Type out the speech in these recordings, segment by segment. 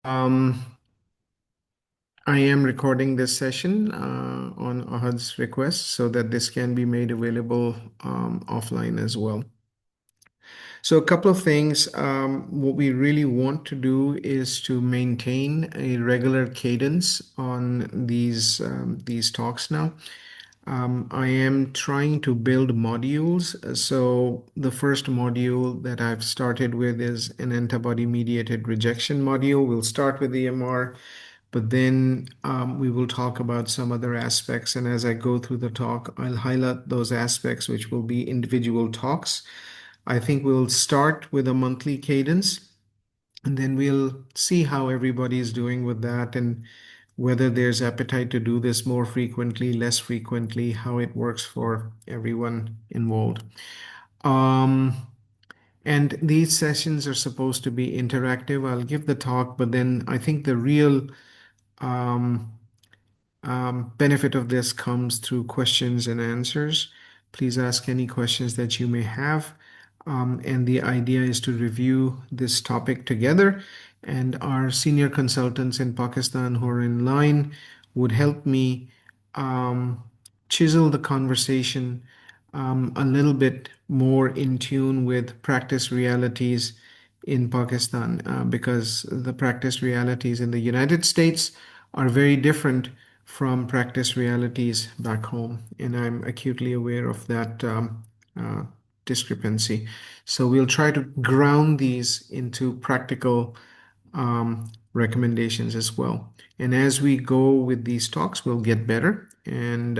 Um, I am recording this session on Ahad's request so that this can be made available offline as well. So, a couple of things. What we really want to do is to maintain a regular cadence on these talks now. I am trying to build modules. So the first module that I've started with is an antibody mediated rejection module. We'll start with EMR, but then we will talk about some other aspects. And as I go through the talk, I'll highlight those aspects, which will be individual talks. I think we'll start with a monthly cadence, and then we'll see how everybody is doing with that and whether there's appetite to do this more frequently, less frequently, how it works for everyone involved. Um, and these sessions are supposed to be interactive. I'll give the talk, but then I think the real um, benefit of this comes through questions and answers. Please ask any questions that you may have. And the idea is to review this topic together. And our senior consultants in Pakistan who are in line would help me um, chisel the conversation a little bit more in tune with practice realities in Pakistan, because the practice realities in the United States are very different from practice realities back home. And I'm acutely aware of that uh, discrepancy. So we'll try to ground these into practical recommendations as well. And as we go with these talks, we'll get better and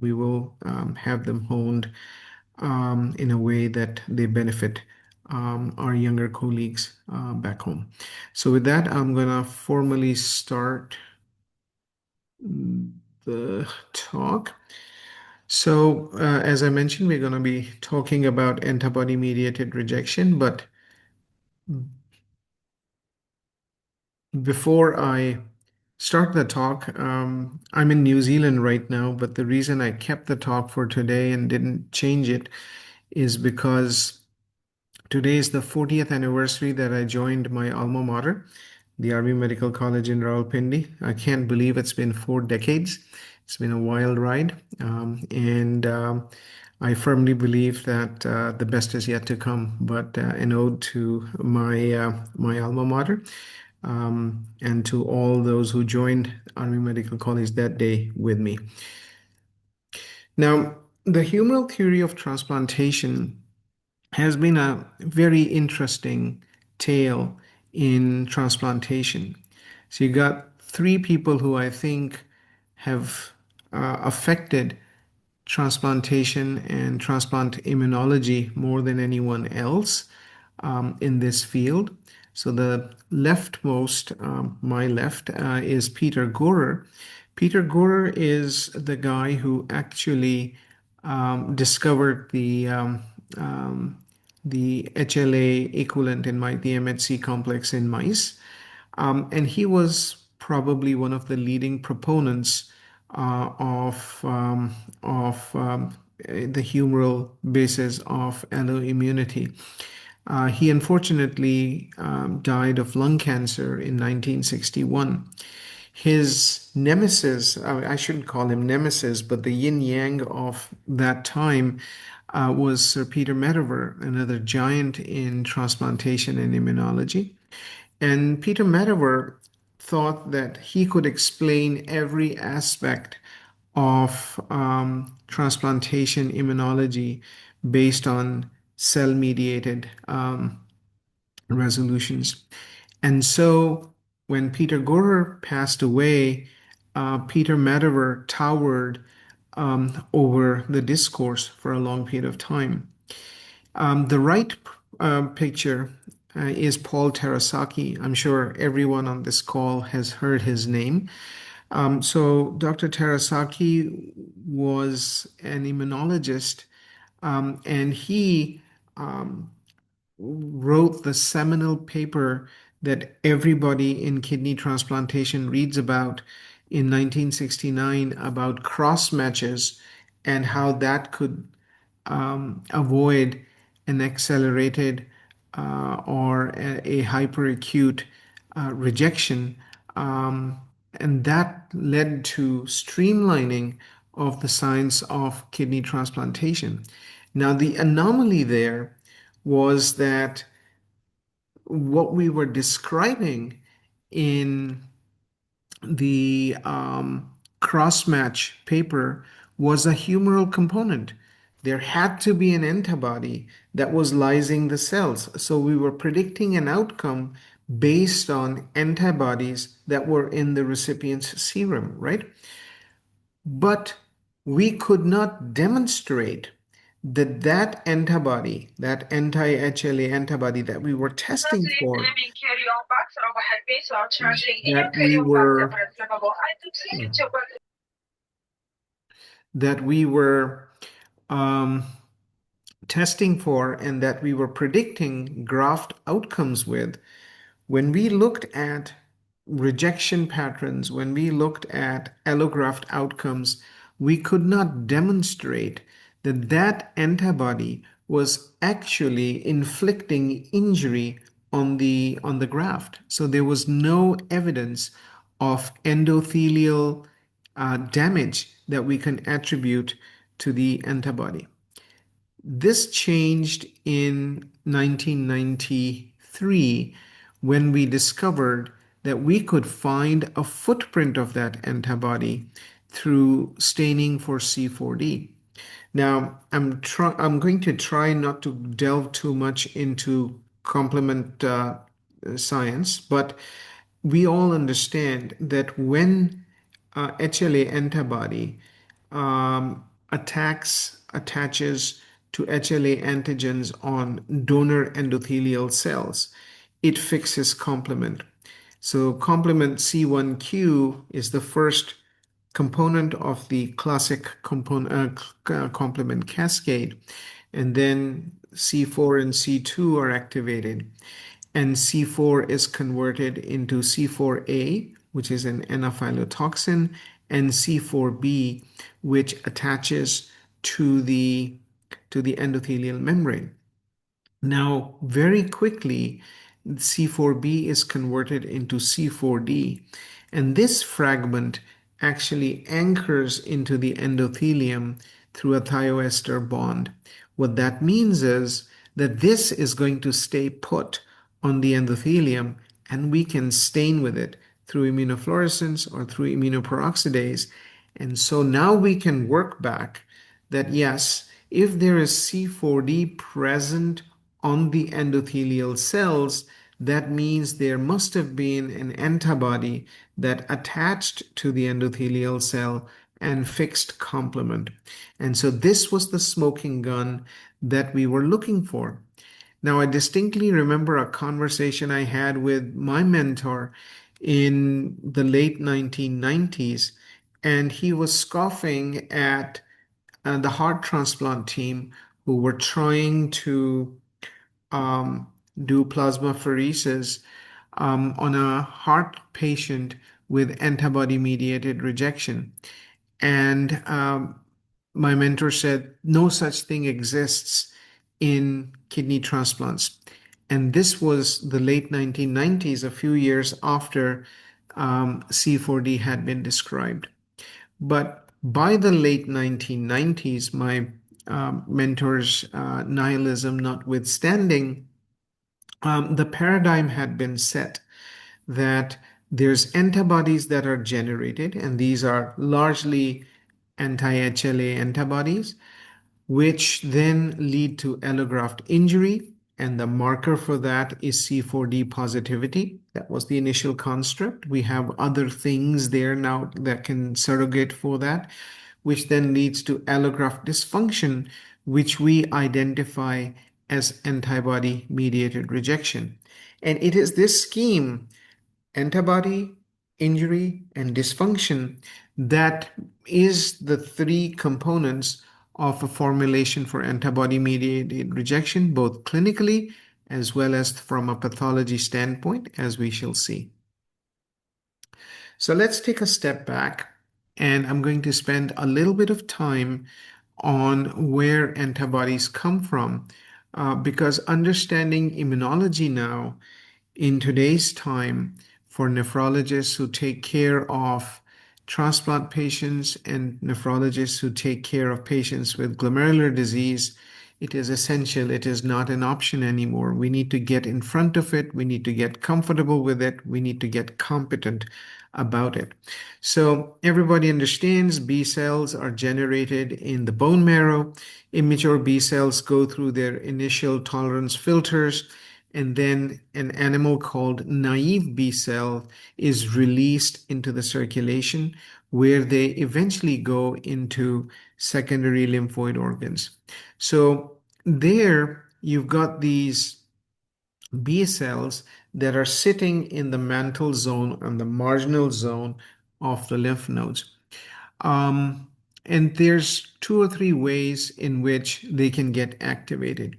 we will have them honed in a way that they benefit our younger colleagues back home. So with that, I'm going to formally start the talk. So, as I mentioned, we're going to be talking about antibody mediated rejection, but before I start the talk, I'm in New Zealand right now, but the reason I kept the talk for today and didn't change it is because today is the 40th anniversary that I joined my alma mater, the Army Medical College in Rawalpindi. I can't believe it's been 4 decades. It's been a wild ride. And I firmly believe that the best is yet to come, but an ode to my alma mater and to all those who joined Army Medical College that day with me. Now, the humoral theory of transplantation has been a very interesting tale in transplantation. So you got three people who I think have affected transplantation and transplant immunology more than anyone else in this field. So the leftmost, my left, is Peter Gorer. Peter Gorer is the guy who actually discovered the HLA equivalent in the MHC complex in mice. And he was probably one of the leading proponents of the humoral basis of alloimmunity. He unfortunately died of lung cancer in 1961. His nemesis, I shouldn't call him nemesis, but the yin yang of that time was Sir Peter Medawar, another giant in transplantation and immunology. And Peter Medawar thought that he could explain every aspect of transplantation immunology based on cell mediated resolutions. And so when Peter Gorer passed away, Peter Medawar towered over the discourse for a long period of time. The right picture is Paul Terasaki. I'm sure everyone on this call has heard his name. So Dr. Terasaki was an immunologist, and he wrote the seminal paper that everybody in kidney transplantation reads about in 1969 about cross matches and how that could avoid an accelerated or a hyperacute rejection, um, and that led to streamlining of the science of kidney transplantation. Now, the anomaly there was that what we were describing in the cross-match paper was a humoral component. There had to be an antibody that was lysing the cells. So we were predicting an outcome based on antibodies that were in the recipient's serum, right? But we could not demonstrate that that antibody, that anti-HLA antibody that we were testing for, that we were that we were um, testing for and that we were predicting graft outcomes with, when we looked at rejection patterns, when we looked at allograft outcomes, we could not demonstrate that that antibody was actually inflicting injury on the graft. So there was no evidence of endothelial damage that we can attribute to the antibody. This changed in 1993 when we discovered that we could find a footprint of that antibody through staining for C4D. Now, I'm going to try not to delve too much into complement science, but we all understand that when HLA antibody attaches to HLA antigens on donor endothelial cells, it fixes complement. So complement C1q is the first component of the classic complement cascade, and then C4 and C2 are activated, and C4 is converted into C4a, which is an anaphylotoxin, and C4b, which attaches to the endothelial membrane. Now, very quickly, C4b is converted into C4d, and this fragment actually anchors into the endothelium through a thioester bond. What that means is that this is going to stay put on the endothelium, and we can stain with it through immunofluorescence or through immunoperoxidase. And so now we can work back that yes, if there is C4D present on the endothelial cells, that means there must have been an antibody that attached to the endothelial cell and fixed complement. And so this was the smoking gun that we were looking for. Now, I distinctly remember a conversation I had with my mentor in the late 1990s, and he was scoffing at the heart transplant team who were trying to um, do plasmapheresis on a heart patient with antibody mediated rejection. And my mentor said, no such thing exists in kidney transplants. And this was the late 1990s, a few years after C4D had been described. But by the late 1990s, my mentor's nihilism notwithstanding, the paradigm had been set that there's antibodies that are generated, and these are largely anti-HLA antibodies, which then lead to allograft injury. And the marker for that is C4D positivity. That was the initial construct. We have other things there now that can surrogate for that, which then leads to allograft dysfunction, which we identify as antibody mediated rejection. And it is this scheme, antibody, injury, and dysfunction, that is the three components of a formulation for antibody mediated rejection, both clinically as well as from a pathology standpoint, as we shall see. So let's take a step back, and I'm going to spend a little bit of time on where antibodies come from, because understanding immunology now in today's time, for nephrologists who take care of transplant patients and nephrologists who take care of patients with glomerular disease, it is essential. It is not an option anymore. We need to get in front of it. We need to get comfortable with it. We need to get competent about it. So everybody understands B cells are generated in the bone marrow. Immature B cells go through their initial tolerance filters, and then an animal called naive B cell is released into the circulation, where they eventually go into secondary lymphoid organs. So there you've got these B cells that are sitting in the mantle zone and the marginal zone of the lymph nodes. Um, and there's two or three ways in which they can get activated.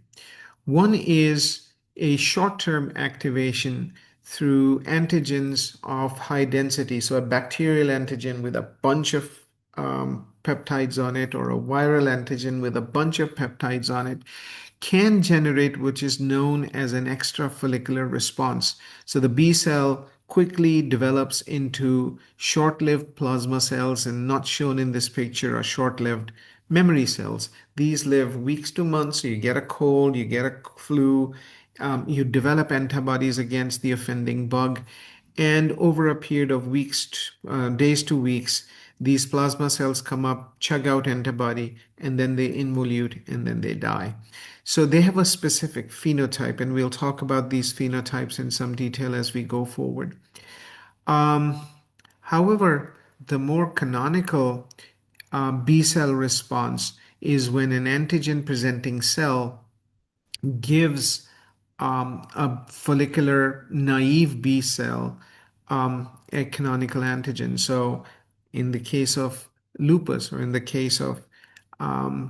One is a short-term activation through antigens of high density, so a bacterial antigen with a bunch of peptides on it, or a viral antigen with a bunch of peptides on it, can generate which is known as an extrafollicular response. So the B cell quickly develops into short-lived plasma cells, and not shown in this picture are short-lived memory cells. These live weeks to months. So you get a cold, you get a flu, you develop antibodies against the offending bug, and over a period of days to weeks, these plasma cells come up, chug out antibody, and then they involute, and then they die. So they have a specific phenotype, and we'll talk about these phenotypes in some detail as we go forward. Um, However, the more canonical B cell response is when an antigen presenting cell gives a follicular naive B cell a canonical antigen. So, in the case of lupus, or in the case of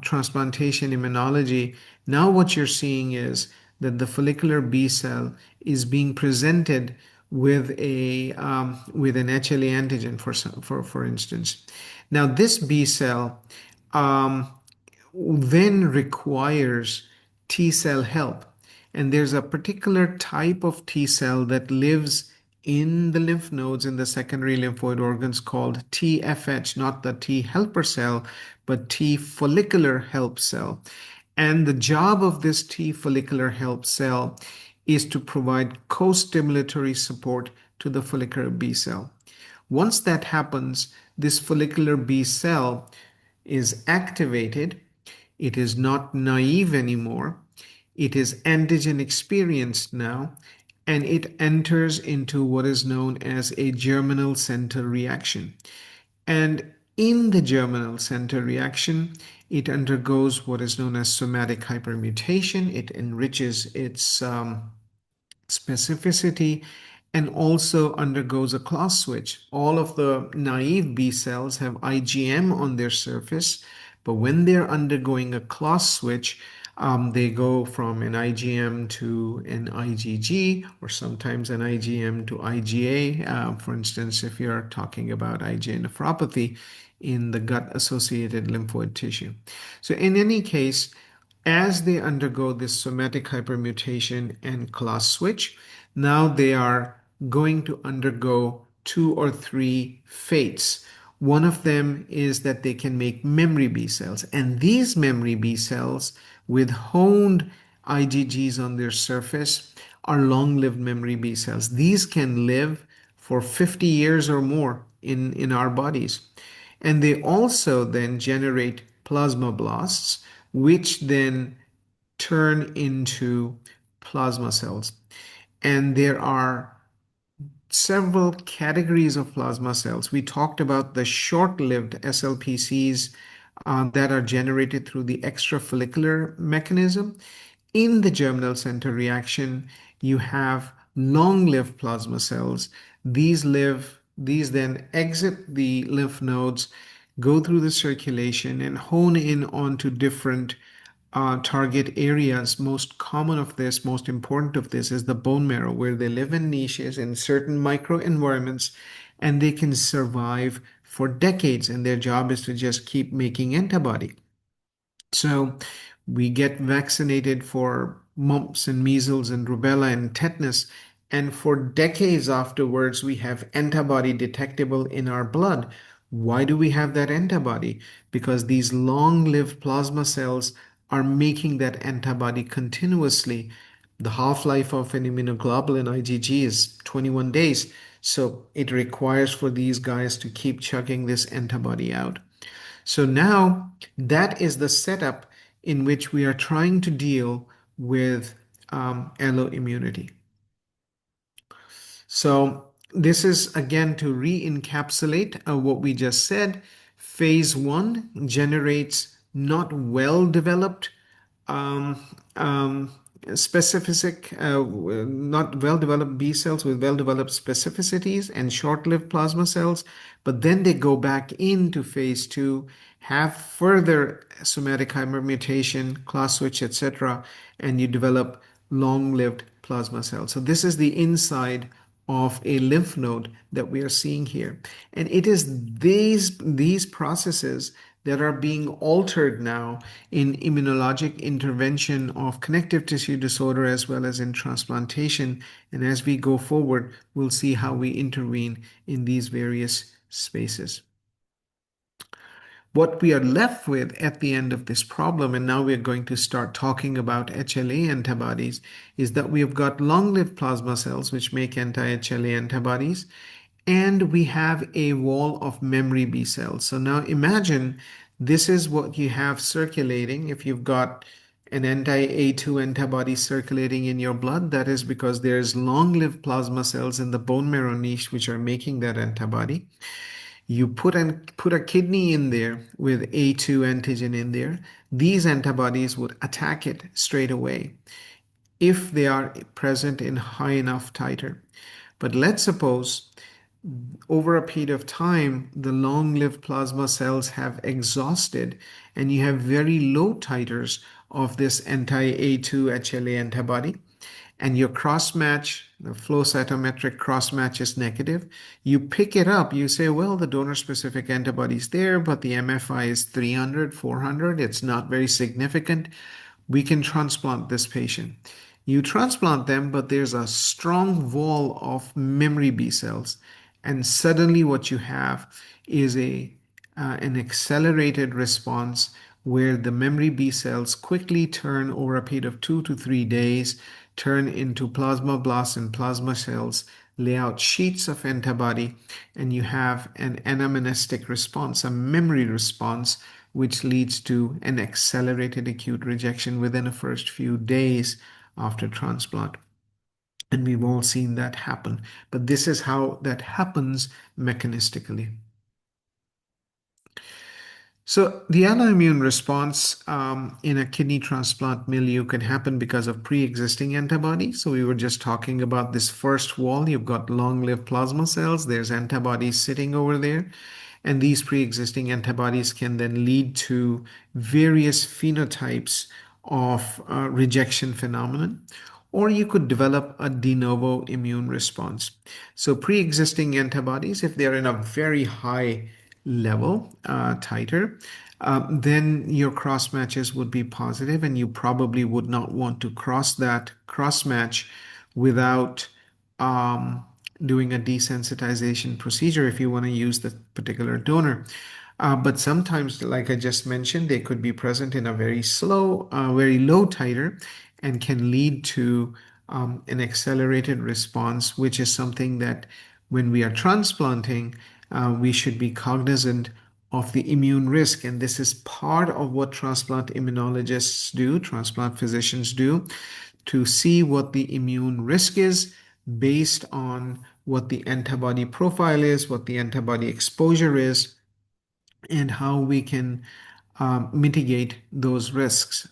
transplantation immunology, now what you're seeing is that the follicular B cell is being presented with with an HLA antigen, for instance. Now, this B cell um, then requires T cell help. And there's a particular type of T cell that lives in the lymph nodes in the secondary lymphoid organs called TFH, not the T helper cell, but T follicular help cell. And the job of this T follicular help cell is to provide co-stimulatory support to the follicular B cell. Once that happens, this follicular B cell is activated. It is not naive anymore. It is antigen experienced now, and it enters into what is known as a germinal center reaction. And in the germinal center reaction, it undergoes what is known as somatic hypermutation. It enriches its specificity, and also undergoes a class switch. All of the naive B cells have IgM on their surface, but when they're undergoing a class switch, they go from an IgM to an IgG, or sometimes an IgM to IgA. For instance, if you're talking about IgA nephropathy in the gut-associated lymphoid tissue. So in any case, as they undergo this somatic hypermutation and class switch, now they are going to undergo two or three fates. One of them is that they can make memory B cells, and these memory B cells with honed IgGs on their surface are long-lived memory B cells. These can live for 50 years or more in our bodies. And they also then generate plasmablasts, which then turn into plasma cells. And there are several categories of plasma cells. We talked about the short-lived SLPCs that are generated through the extrafollicular mechanism. In the germinal center reaction, you have long-lived plasma cells. These then exit the lymph nodes, go through the circulation, and hone in onto different target areas. Most common of this, most important of this, is the bone marrow, where they live in niches in certain microenvironments, and they can survive for decades, and their job is to just keep making antibody. So we get vaccinated for mumps and measles and rubella and tetanus, And for decades afterwards, we have antibody detectable in our blood. Why do we have that antibody? Because these long-lived plasma cells are making that antibody continuously. The half-life of an immunoglobulin IgG is 21 days. So it requires for these guys to keep chugging this antibody out. So now that is the setup in which we are trying to deal with alloimmunity. So this is again to re-encapsulate what we just said. Phase one generates not well-developed um, um, specific, not well-developed B cells with well-developed specificities and short-lived plasma cells, but then they go back into phase two, have further somatic hypermutation, class switch, etc., and you develop long-lived plasma cells. So this is the inside of a lymph node that we are seeing here. And it is these processes that are being altered now in immunologic intervention of connective tissue disorder as well as in transplantation. And as we go forward, we'll see how we intervene in these various spaces. What we are left with at the end of this problem, and now we're going to start talking about HLA antibodies, is that we have got long-lived plasma cells which make anti-HLA antibodies, and we have a wall of memory B cells. So now imagine this is what you have circulating. If you've got an anti-A2 antibody circulating in your blood, that is because there's long-lived plasma cells in the bone marrow niche which are making that antibody. You put a kidney in there with A2 antigen in there. These antibodies would attack it straight away if they are present in high enough titer. But let's suppose over a period of time, the long-lived plasma cells have exhausted and you have very low titers of this anti-A2 HLA antibody, and your cross-match, the flow cytometric cross-match is negative. You pick it up, you say, well, the donor-specific antibody is there, but the MFI is 300, 400. It's not very significant. We can transplant this patient. You transplant them, but there's a strong wall of memory B cells. And suddenly what you have is an accelerated response where the memory B cells quickly turn over a period of 2 to 3 days, turn into plasmablasts and plasma cells, lay out sheets of antibody, and you have an anamnestic response, a memory response, which leads to an accelerated acute rejection within the first few days after transplant. And we've all seen that happen. But this is how that happens mechanistically. So the autoimmune response in a kidney transplant milieu can happen because of pre-existing antibodies. So we were just talking about this first wall. You've got long-lived plasma cells. There's antibodies sitting over there. And these pre-existing antibodies can then lead to various phenotypes of rejection phenomenon, or you could develop a de novo immune response. So pre-existing antibodies, if they're in a very high level, titer, then your cross matches would be positive, and you probably would not want to cross that cross match without doing a desensitization procedure if you want to use the particular donor. But sometimes, like I just mentioned, they could be present in a very slow, very low titer and can lead to an accelerated response, which is something that when we are transplanting, we should be cognizant of the immune risk. And this is part of what transplant immunologists do, transplant physicians do, to see what the immune risk is based on what the antibody profile is, what the antibody exposure is, and how we can mitigate those risks.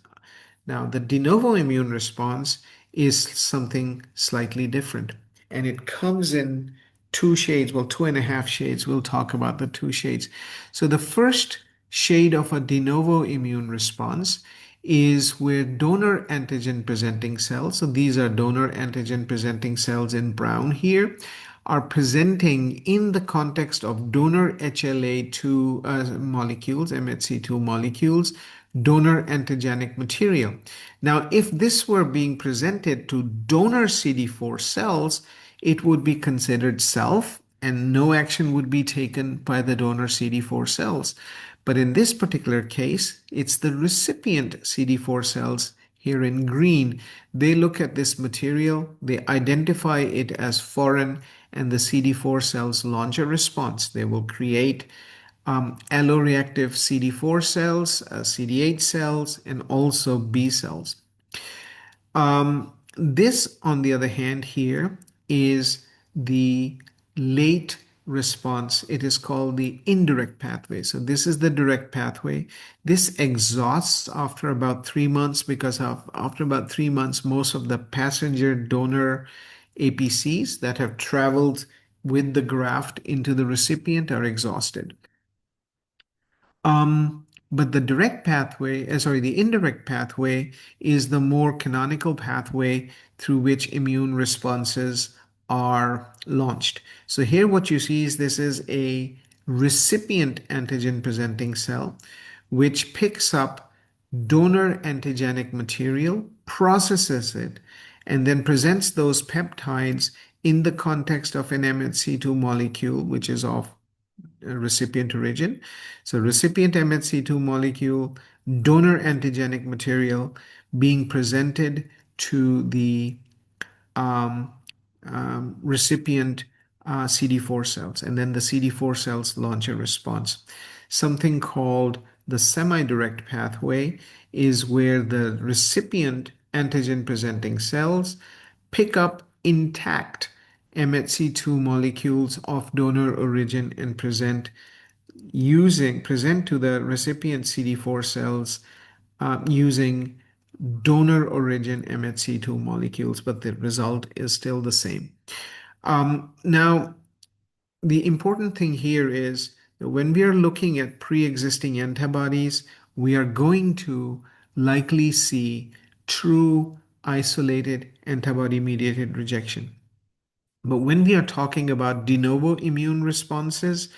Now, the de novo immune response is something slightly different, and it comes in two shades, well, 2.5 shades. We'll talk about the two shades. So the first shade of a de novo immune response is where donor antigen presenting cells, so these are donor antigen presenting cells in brown here, are presenting in the context of donor HLA2 molecules, MHC2 molecules, donor antigenic material. Now, if this were being presented to donor CD4 cells, it would be considered self and no action would be taken by the donor CD4 cells. But in this particular case, it's the recipient CD4 cells here in green. They look at this material, they identify it as foreign, and the CD4 cells launch a response. They will create alloreactive CD4 cells, CD8 cells, and also B cells. This, on the other hand, here is the late response. It is called the indirect pathway. So this is the direct pathway. This exhausts after about 3 months because after about 3 months, most of the passenger donor APCs that have traveled with the graft into the recipient are exhausted. But the indirect pathway is the more canonical pathway through which immune responses are launched. So here what you see is this is a recipient antigen presenting cell, which picks up donor antigenic material, processes it, and then presents those peptides in the context of an MHC2 molecule, which is of recipient origin. So recipient MHC2 molecule, donor antigenic material being presented to the um, recipient CD4 cells, and then the CD4 cells launch a response. Something called the semi-direct pathway is where the recipient antigen presenting cells pick up intact MHC2 molecules of donor origin and present to the recipient CD4 cells using donor origin MHC2 molecules, but the result is still the same. Now, the important thing here is that when we are looking at pre-existing antibodies, we are going to likely see true isolated antibody-mediated rejection. But when we are talking about de novo immune responses,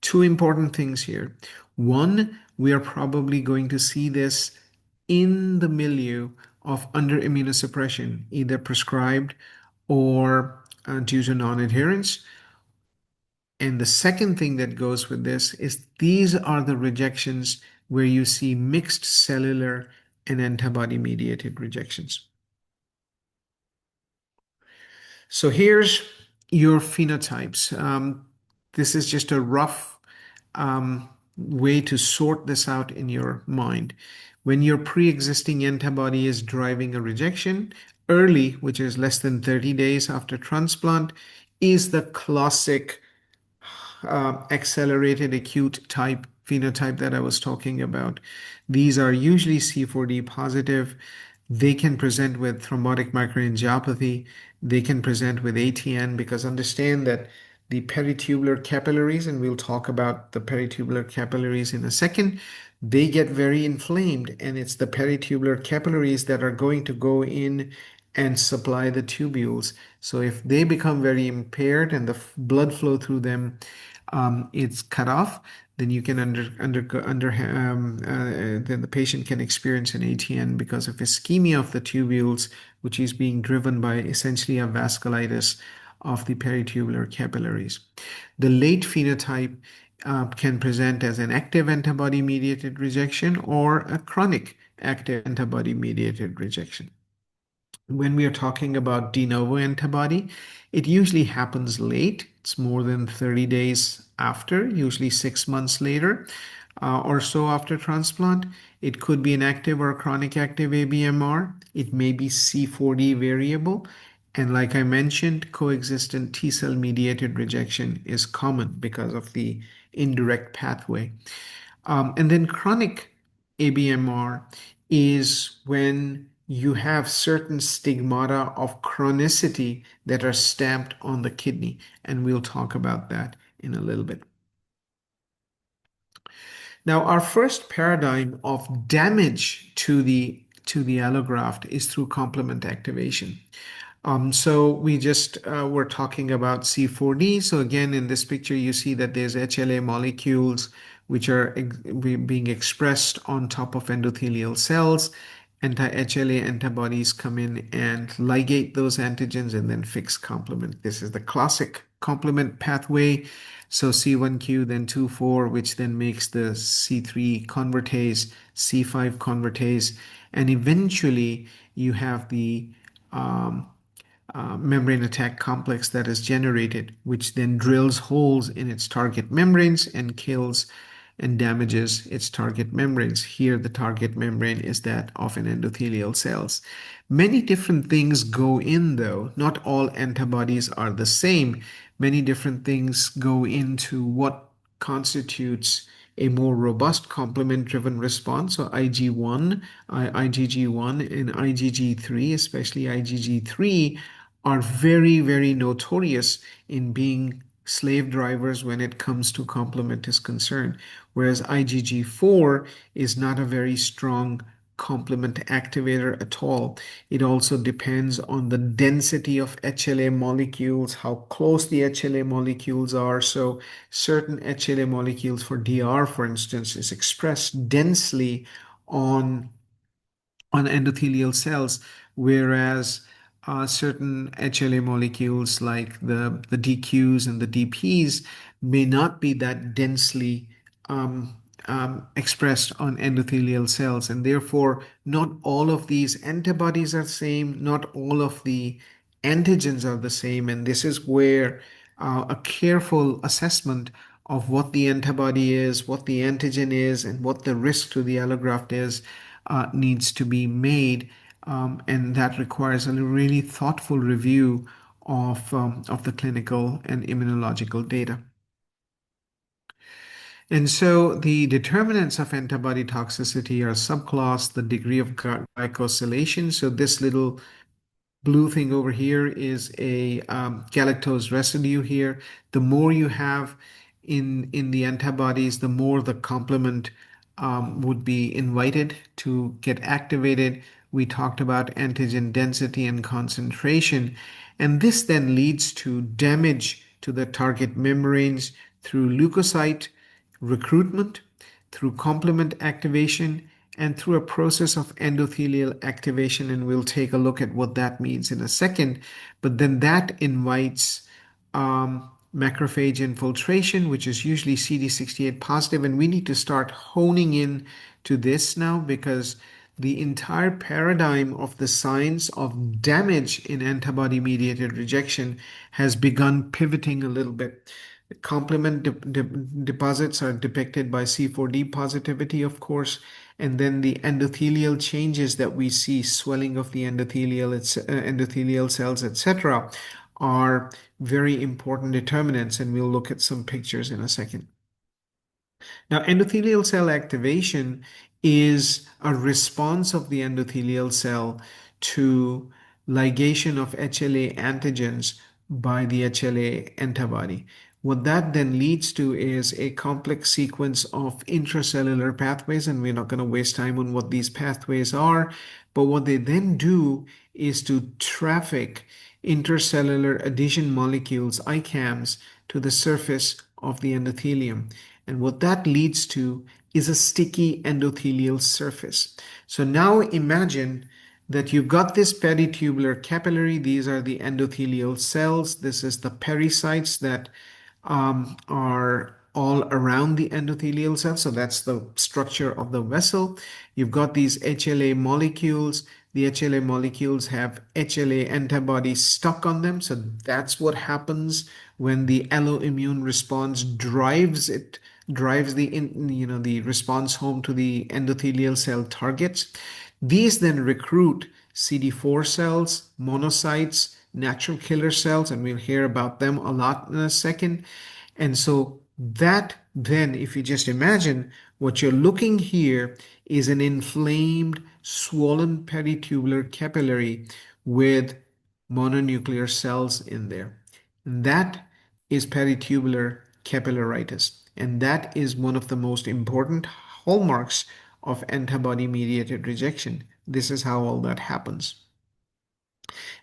two important things here. One, we are probably going to see this in the milieu of under immunosuppression, either prescribed or due to non-adherence. And the second thing that goes with this is these are the rejections where you see mixed cellular and antibody-mediated rejections. So here's your phenotypes. This is just a rough way to sort this out in your mind. When your pre-existing antibody is driving a rejection, early, which is less than 30 days after transplant, is the classic accelerated acute type phenotype that I was talking about. These are usually C4d positive. They can present with thrombotic microangiopathy. They can present with ATN because understand that the peritubular capillaries, and we'll talk about the peritubular capillaries in a second, they get very inflamed, and it's the peritubular capillaries that are going to go in and supply the tubules. So if they become very impaired and the blood flow through them it's cut off, then you can then the patient can experience an ATN because of ischemia of the tubules, which is being driven by essentially a vasculitis of the peritubular capillaries. The late phenotype can present as an active antibody-mediated rejection or a chronic active antibody-mediated rejection. When we are talking about de novo antibody, it usually happens late. It's more than 30 days after, usually 6 months later or so after transplant. It could be an active or chronic active ABMR. It may be C4d variable. And like I mentioned, coexistent T cell mediated rejection is common because of the indirect pathway. And then chronic ABMR is when you have certain stigmata of chronicity that are stamped on the kidney. And we'll talk about that in a little bit. Now, our first paradigm of damage to the allograft is through complement activation. So we just were talking about C4d. So again, in this picture, you see that there's HLA molecules which are being expressed on top of endothelial cells. Anti-HLA antibodies come in and ligate those antigens and then fix complement. This is the classic complement pathway. So C1q, then 2,4, which then makes the C3 convertase, C5 convertase, and eventually you have the um, membrane attack complex that is generated, which then drills holes in its target membranes and kills and damages its target membranes. Here, the target membrane is that of an endothelial cells. Many different things go in, though. Not all antibodies are the same. Many different things go into what constitutes a more robust complement-driven response. So IgG1 and IgG3, especially IgG3, are very, very notorious in being slave drivers when it comes to complement is concerned, whereas IgG4 is not a very strong complement activator at all. It also depends on the density of HLA molecules, how close the HLA molecules are. So certain HLA molecules for DR, for instance, is expressed densely on endothelial cells, whereas certain HLA molecules like the DQs and the DPs may not be that densely um, expressed on endothelial cells. And therefore, not all of these antibodies are the same, not all of the antigens are the same. And this is where a careful assessment of what the antibody is, what the antigen is, and what the risk to the allograft is needs to be made, and that requires a really thoughtful review of the clinical and immunological data. And so the determinants of antibody toxicity are subclass, the degree of glycosylation. So this little blue thing over here is a galactose residue here. The more you have in the antibodies, the more the complement would be invited to get activated. We talked about antigen density and concentration, and this then leads to damage to the target membranes through leukocyte recruitment, through complement activation, and through a process of endothelial activation. And we'll take a look at what that means in a second. But then that invites macrophage infiltration, which is usually CD68 positive. And we need to start honing in to this now, because the entire paradigm of the science of damage in antibody mediated rejection has begun pivoting a little bit. Complement deposits are depicted by C4d positivity, of course, and then the endothelial changes that we see, swelling of the endothelial cells, etc., are very important determinants, and we'll look at some pictures in a second. Now, endothelial cell activation is a response of the endothelial cell to ligation of HLA antigens by the HLA antibody. What that then leads to is a complex sequence of intracellular pathways, and we're not going to waste time on what these pathways are. But what they then do is to traffic intercellular adhesion molecules, ICAMs, to the surface of the endothelium. And what that leads to is a sticky endothelial surface. So now imagine that you've got this peritubular capillary. These are the endothelial cells. This is the pericytes that are all around the endothelial cell. So that's the structure of the vessel. You've got these HLA molecules. The HLA molecules have HLA antibodies stuck on them. So that's what happens when the alloimmune response drives the response home to the endothelial cell targets. These then recruit CD4 cells, monocytes, natural killer cells, and we'll hear about them a lot in a second. And so that then, if you just imagine, what you're looking here is an inflamed, swollen peritubular capillary with mononuclear cells in there. And that is peritubular capillaritis. And that is one of the most important hallmarks of antibody mediated rejection. This is how all that happens.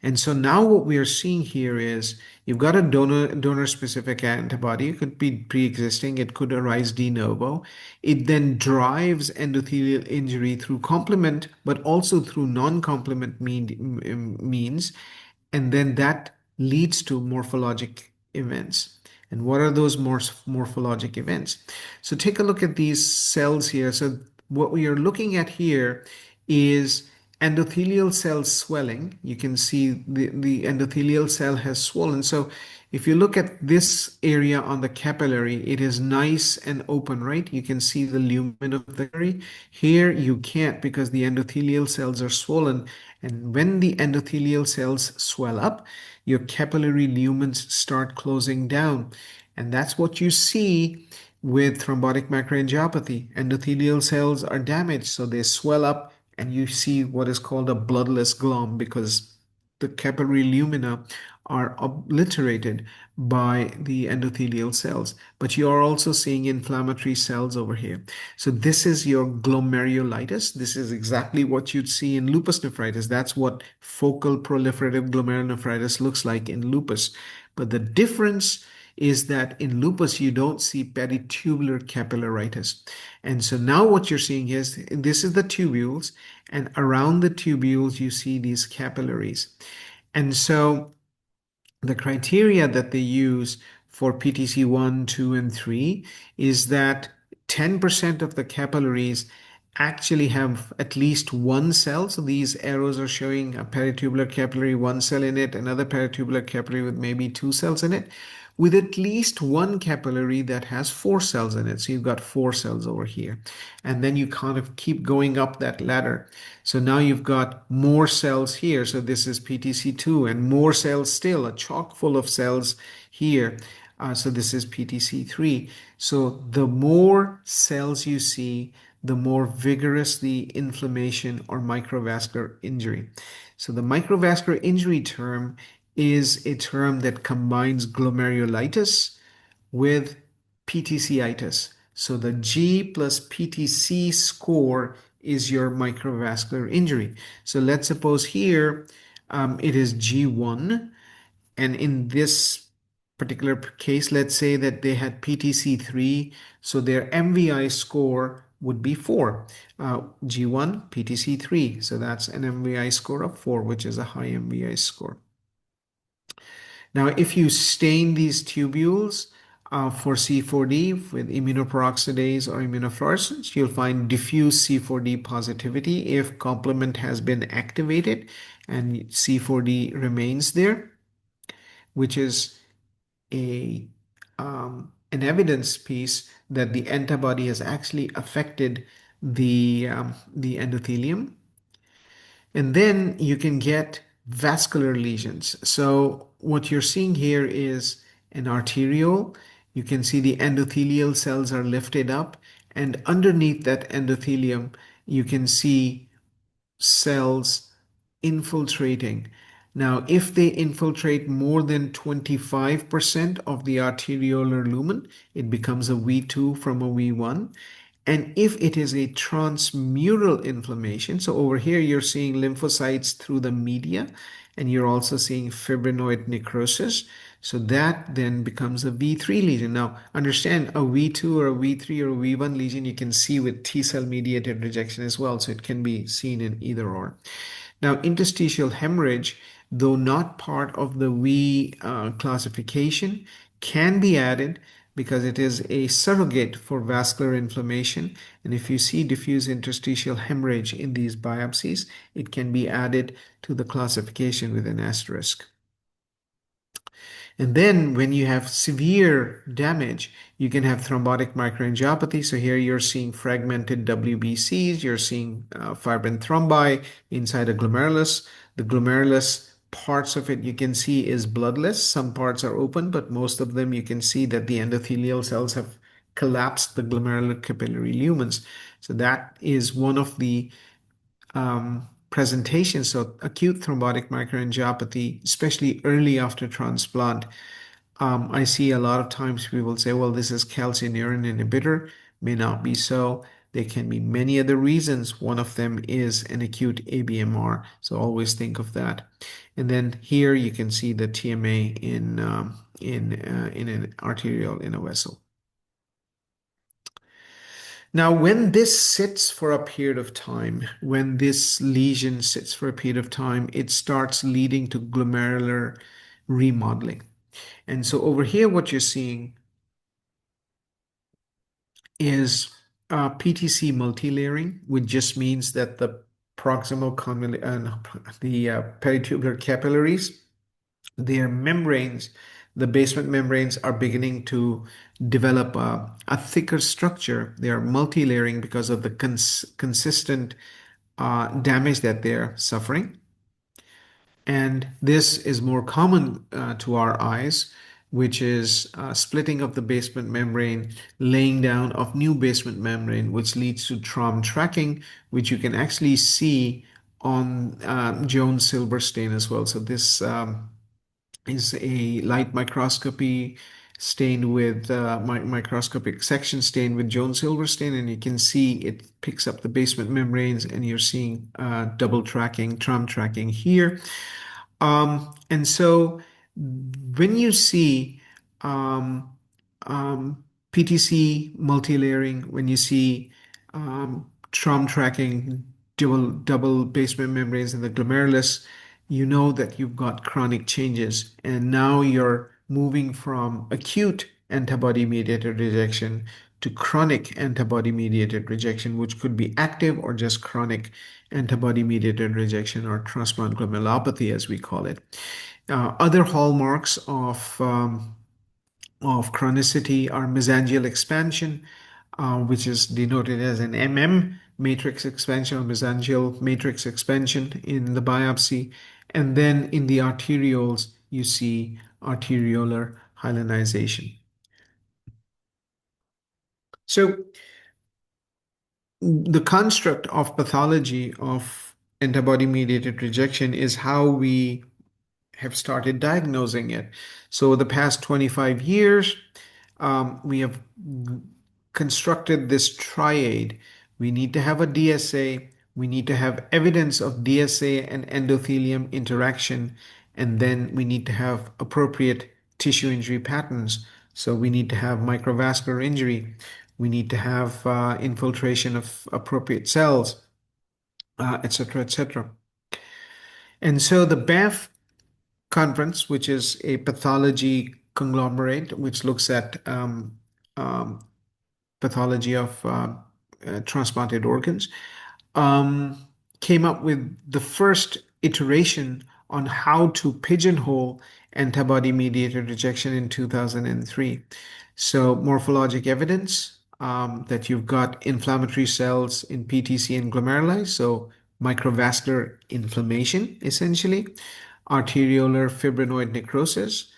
And so now what we are seeing here is you've got a donor specific antibody. It could be pre-existing, it could arise de novo. It then drives endothelial injury through complement, but also through non-complement means. And then that leads to morphologic events. And what are those morphologic events? So take a look at these cells here. So what we are looking at here is endothelial cell swelling. You can see the endothelial cell has swollen. So if you look at this area on the capillary, it is nice and open, right? You can see the lumen of the capillary. Here you can't because the endothelial cells are swollen. And when the endothelial cells swell up, your capillary lumens start closing down. And that's what you see with thrombotic macroangiopathy. Endothelial cells are damaged, so they swell up, and you see what is called a bloodless glom because the capillary lumina are obliterated by the endothelial cells. But you are also seeing inflammatory cells over here. So this is your glomerulitis. This is exactly what you'd see in lupus nephritis. That's what focal proliferative glomerulonephritis looks like in lupus. But the difference is that in lupus, you don't see peritubular capillaritis. And so now what you're seeing is this is the tubules, and around the tubules, you see these capillaries. And so the criteria that they use for PTC 1, 2, and 3 is that 10% of the capillaries actually have at least one cell. So these arrows are showing a peritubular capillary, one cell in it, another peritubular capillary with maybe two cells in it, with at least one capillary that has four cells in it. So you've got four cells over here. And then you kind of keep going up that ladder. So now you've got more cells here. So this is PTC2 and more cells still, a chock full of cells here. So this is PTC3. So the more cells you see, the more vigorous the inflammation or microvascular injury. So the microvascular injury term is a term that combines glomerulitis with PTCitis. So the G plus PTC score is your microvascular injury. So let's suppose here it is G1, and in this particular case, let's say that they had PTC3, so their MVI score would be 4. G1, PTC3, so that's an MVI score of 4, which is a high MVI score. Now, if you stain these tubules for C4D with immunoperoxidase or immunofluorescence, you'll find diffuse C4D positivity if complement has been activated and C4D remains there, which is a an evidence piece that the antibody has actually affected the endothelium. And then you can get vascular lesions. So what you're seeing here is an arteriole. You can see the endothelial cells are lifted up, and underneath that endothelium, you can see cells infiltrating. Now, if they infiltrate more than 25% of the arteriolar lumen, it becomes a V2 from a V1. And if it is a transmural inflammation, so over here you're seeing lymphocytes through the media, and you're also seeing fibrinoid necrosis. So that then becomes a V3 lesion. Now, understand a V2 or a V3 or a V1 lesion you can see with T cell mediated rejection as well. So it can be seen in either or. Now, interstitial hemorrhage, though not part of the V classification, can be added because it is a surrogate for vascular inflammation. And if you see diffuse interstitial hemorrhage in these biopsies, it can be added to the classification with an asterisk. And then when you have severe damage, you can have thrombotic microangiopathy. So here you're seeing fragmented WBCs, you're seeing fibrin thrombi inside a glomerulus. The glomerulus parts of it you can see is bloodless. Some parts are open, but most of them you can see that the endothelial cells have collapsed the glomerular capillary lumens. So that is one of the presentations. So acute thrombotic microangiopathy, especially early after transplant, I see a lot of times people say, well, this is calcineurin inhibitor. May not be so. There can be many other reasons. One of them is an acute ABMR. So always think of that. And then here you can see the TMA in an arteriole in a vessel. Now, when this sits for a period of time, when this lesion sits for a period of time, it starts leading to glomerular remodeling. And so over here, what you're seeing is PTC multilayering, which just means that the proximal the peritubular capillaries, their membranes, the basement membranes are beginning to develop a thicker structure. They are multilayering because of the consistent damage that they're suffering. And this is more common to our eyes, which is splitting of the basement membrane, laying down of new basement membrane, which leads to trauma tracking, which you can actually see on Jones silver stain as well. So this is a light microscopy stained with microscopic section stained with Jones silver stain, and you can see it picks up the basement membranes, and you're seeing double tracking, tram tracking here. And so when you see um, PTC multilayering, when you see tram tracking, double basement membranes in the glomerulus, you know that you've got chronic changes. And now you're moving from acute antibody-mediated rejection to chronic antibody-mediated rejection, which could be active or just chronic antibody-mediated rejection, or transplant glomerulopathy, as we call it. Other hallmarks of chronicity are mesangial expansion, which is denoted as an matrix expansion or mesangial matrix expansion in the biopsy. And then in the arterioles, you see arteriolar hyalinization. So the construct of pathology of antibody-mediated rejection is how we have started diagnosing it. So the past 25 years, we have constructed this triad. We need to have a DSA, we need to have evidence of DSA and endothelium interaction, and then we need to have appropriate tissue injury patterns. So we need to have microvascular injury, we need to have infiltration of appropriate cells, etc., etc. And so the BAF conference, which is a pathology conglomerate, which looks at um, pathology of transplanted organs, um, came up with the first iteration on how to pigeonhole antibody-mediated rejection in 2003. So morphologic evidence that you've got inflammatory cells in PTC and glomeruli, so microvascular inflammation, essentially, arteriolar fibrinoid necrosis,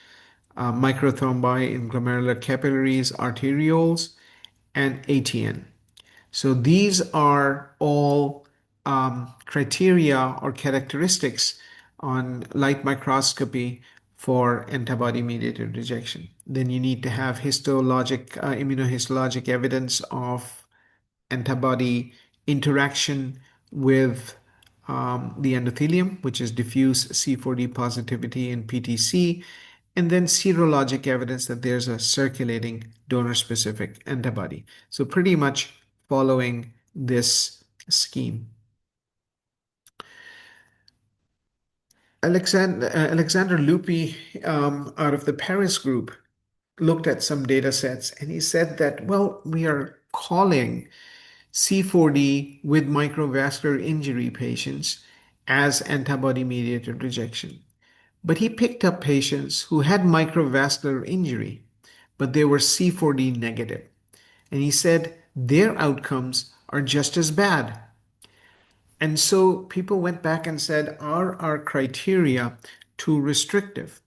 microthrombi in glomerular capillaries, arterioles, and ATN. So these are all criteria or characteristics on light microscopy for antibody-mediated rejection. Then you need to have immunohistologic evidence of antibody interaction with the endothelium, which is diffuse C4d positivity in PTC, and then serologic evidence that there's a circulating donor-specific antibody. So pretty much following this scheme. Alexander Lupi, out of the Paris group, looked at some data sets, and he said that, well, we are calling C4D with microvascular injury patients as antibody-mediated rejection. But he picked up patients who had microvascular injury, but they were C4D negative. And he said their outcomes are just as bad. And so people went back and said, are our criteria too restrictive?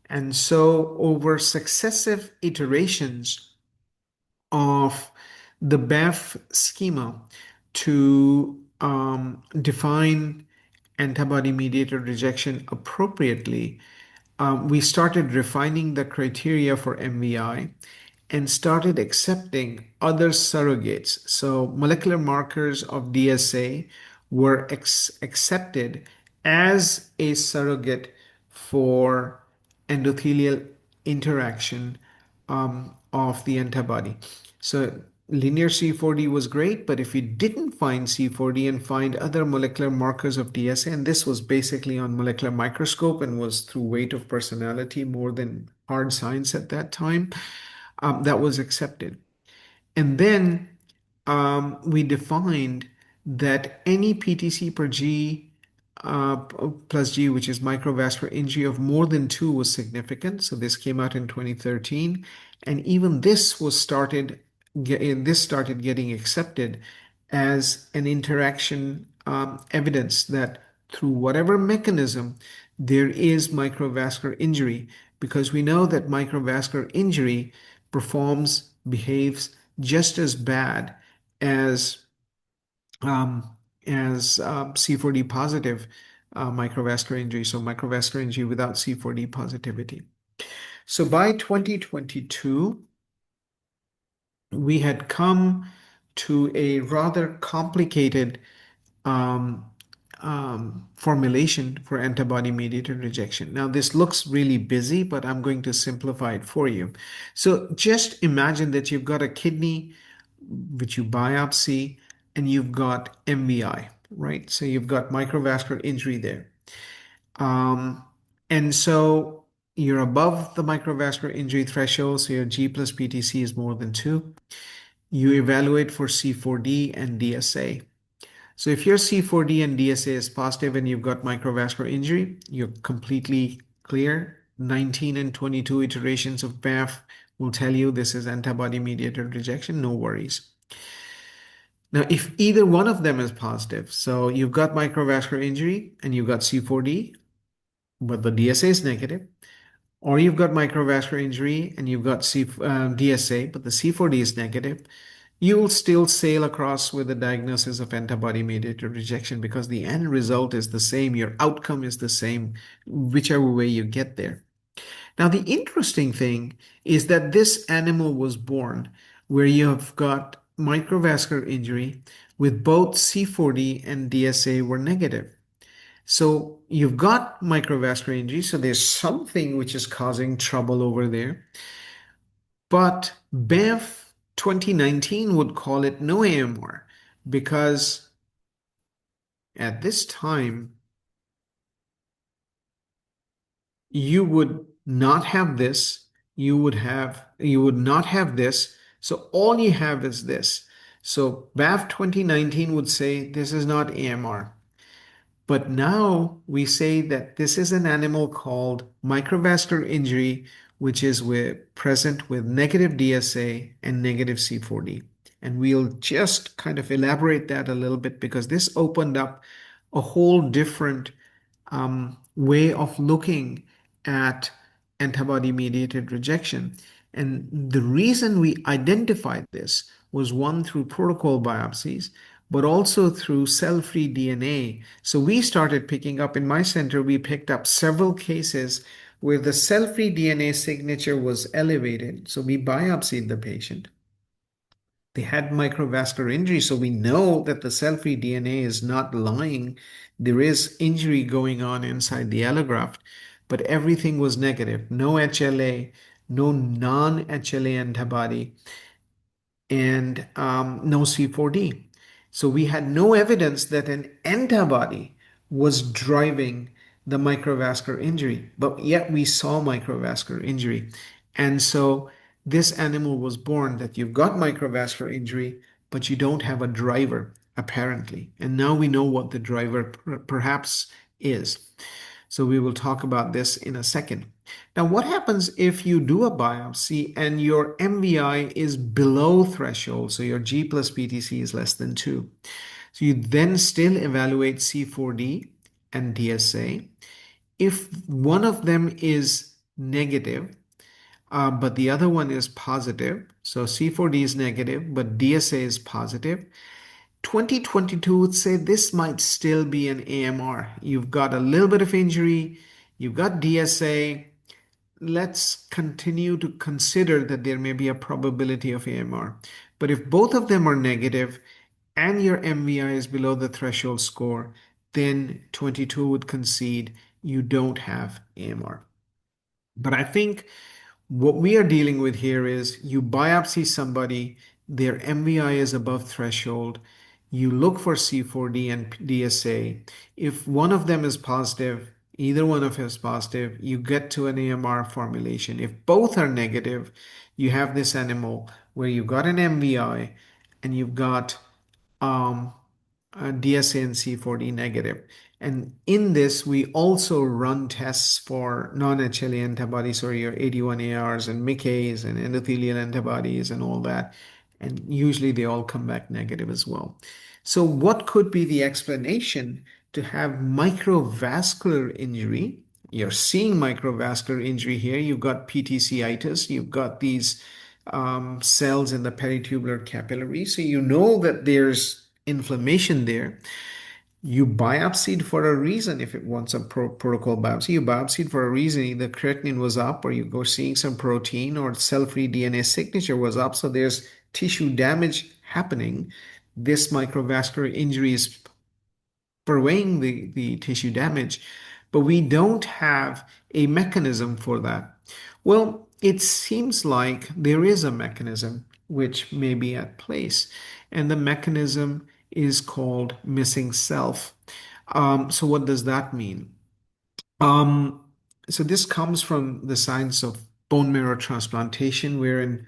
And so over successive iterations of the BAF schema to define antibody-mediated rejection appropriately, we started refining the criteria for MVI. and started accepting other surrogates. So molecular markers of DSA were accepted as a surrogate for endothelial interaction of the antibody. So linear C4D was great, but if we didn't find C4D and find other molecular markers of DSA, and this was basically on molecular microscope and was through weight of personality more than hard science at that time, that was accepted. And then we defined that any PTC per G plus G, which is microvascular injury of more than 2, was significant. So this came out in 2013, and even this started getting accepted as an interaction evidence that through whatever mechanism there is microvascular injury, because we know that microvascular injury behaves just as bad as um, C4D positive microvascular injury, so microvascular injury without C4D positivity. So by 2022, we had come to a rather complicated um, formulation for antibody-mediated rejection. Now, this looks really busy, but I'm going to simplify it for you. So just imagine that you've got a kidney which you biopsy, and you've got MVI, right? So you've got microvascular injury there. Um, and so you're above the microvascular injury threshold, so your G plus PTC is more than 2. You evaluate for C4D and DSA. So if your C4D and DSA is positive and you've got microvascular injury, you're completely clear. 19 and 22 iterations of BAF will tell you this is antibody-mediated rejection, no worries. Now, if either one of them is positive, so you've got microvascular injury and you've got C4D, but the DSA is negative, or you've got microvascular injury and you've got DSA, but the C4D is negative, you will still sail across with the diagnosis of antibody-mediated rejection because the end result is the same. Your outcome is the same, whichever way you get there. Now, the interesting thing is that this animal was born where you have got microvascular injury with both C4D and DSA were negative. So you've got microvascular injury, so there's something which is causing trouble over there. But BANF 2019 would call it no AMR because at this time, you would not have this, you would not have this. So all you have is this. So BAF 2019 would say this is not AMR. But now we say that this is an animal called microvascular injury, which is present with negative DSA and negative C4D. And we'll just kind of elaborate that a little bit because this opened up a whole different way of looking at antibody-mediated rejection. And the reason we identified this was one through protocol biopsies, but also through cell-free DNA. So we started picking up, in my center, we picked up several cases where the cell-free DNA signature was elevated. So we biopsied the patient. They had microvascular injury, so we know that the cell-free DNA is not lying. There is injury going on inside the allograft, but everything was negative. No HLA, no non-HLA antibody, and no C4D. So we had no evidence that an antibody was driving the microvascular injury, but yet we saw microvascular injury. And so this animal was born that you've got microvascular injury, but you don't have a driver, apparently. And now we know what the driver perhaps is. So we will talk about this in a second. Now, what happens if you do a biopsy and your MVI is below threshold? So your G plus PTC is less than 2. So you then still evaluate C4D and DSA. If one of them is negative, but the other one is positive, so C4D is negative, but DSA is positive, 2022 would say this might still be an AMR. You've got a little bit of injury, you've got DSA, let's continue to consider that there may be a probability of AMR. But if both of them are negative and your MVI is below the threshold score, then 22 would concede you don't have AMR. But I think what we are dealing with here is you biopsy somebody, their MVI is above threshold, you look for C4D and DSA. If one of them is positive, either one of them is positive, you get to an AMR formulation. If both are negative, you have this animal where you've got an MVI and you've got um, DSA and C4D negative. And in this, we also run tests for non-HLA antibodies or your 81ARs and MICAs and endothelial antibodies and all that. And usually they all come back negative as well. So what could be the explanation to have microvascular injury? You're seeing microvascular injury here. You've got PTCitis. You've got these cells in the peritubular capillary. So you know that there's inflammation there. You biopsied for a reason. If it wants a protocol biopsy, you biopsied for a reason. Either creatinine was up, or you go seeing some protein, or cell-free DNA signature was up. So there's tissue damage happening. This microvascular injury is purveying the tissue damage, but we don't have a mechanism for that. Well, it seems like there is a mechanism which may be at place, and the mechanism is called missing self. So what does that mean? Um, so this comes from the science of bone marrow transplantation, where in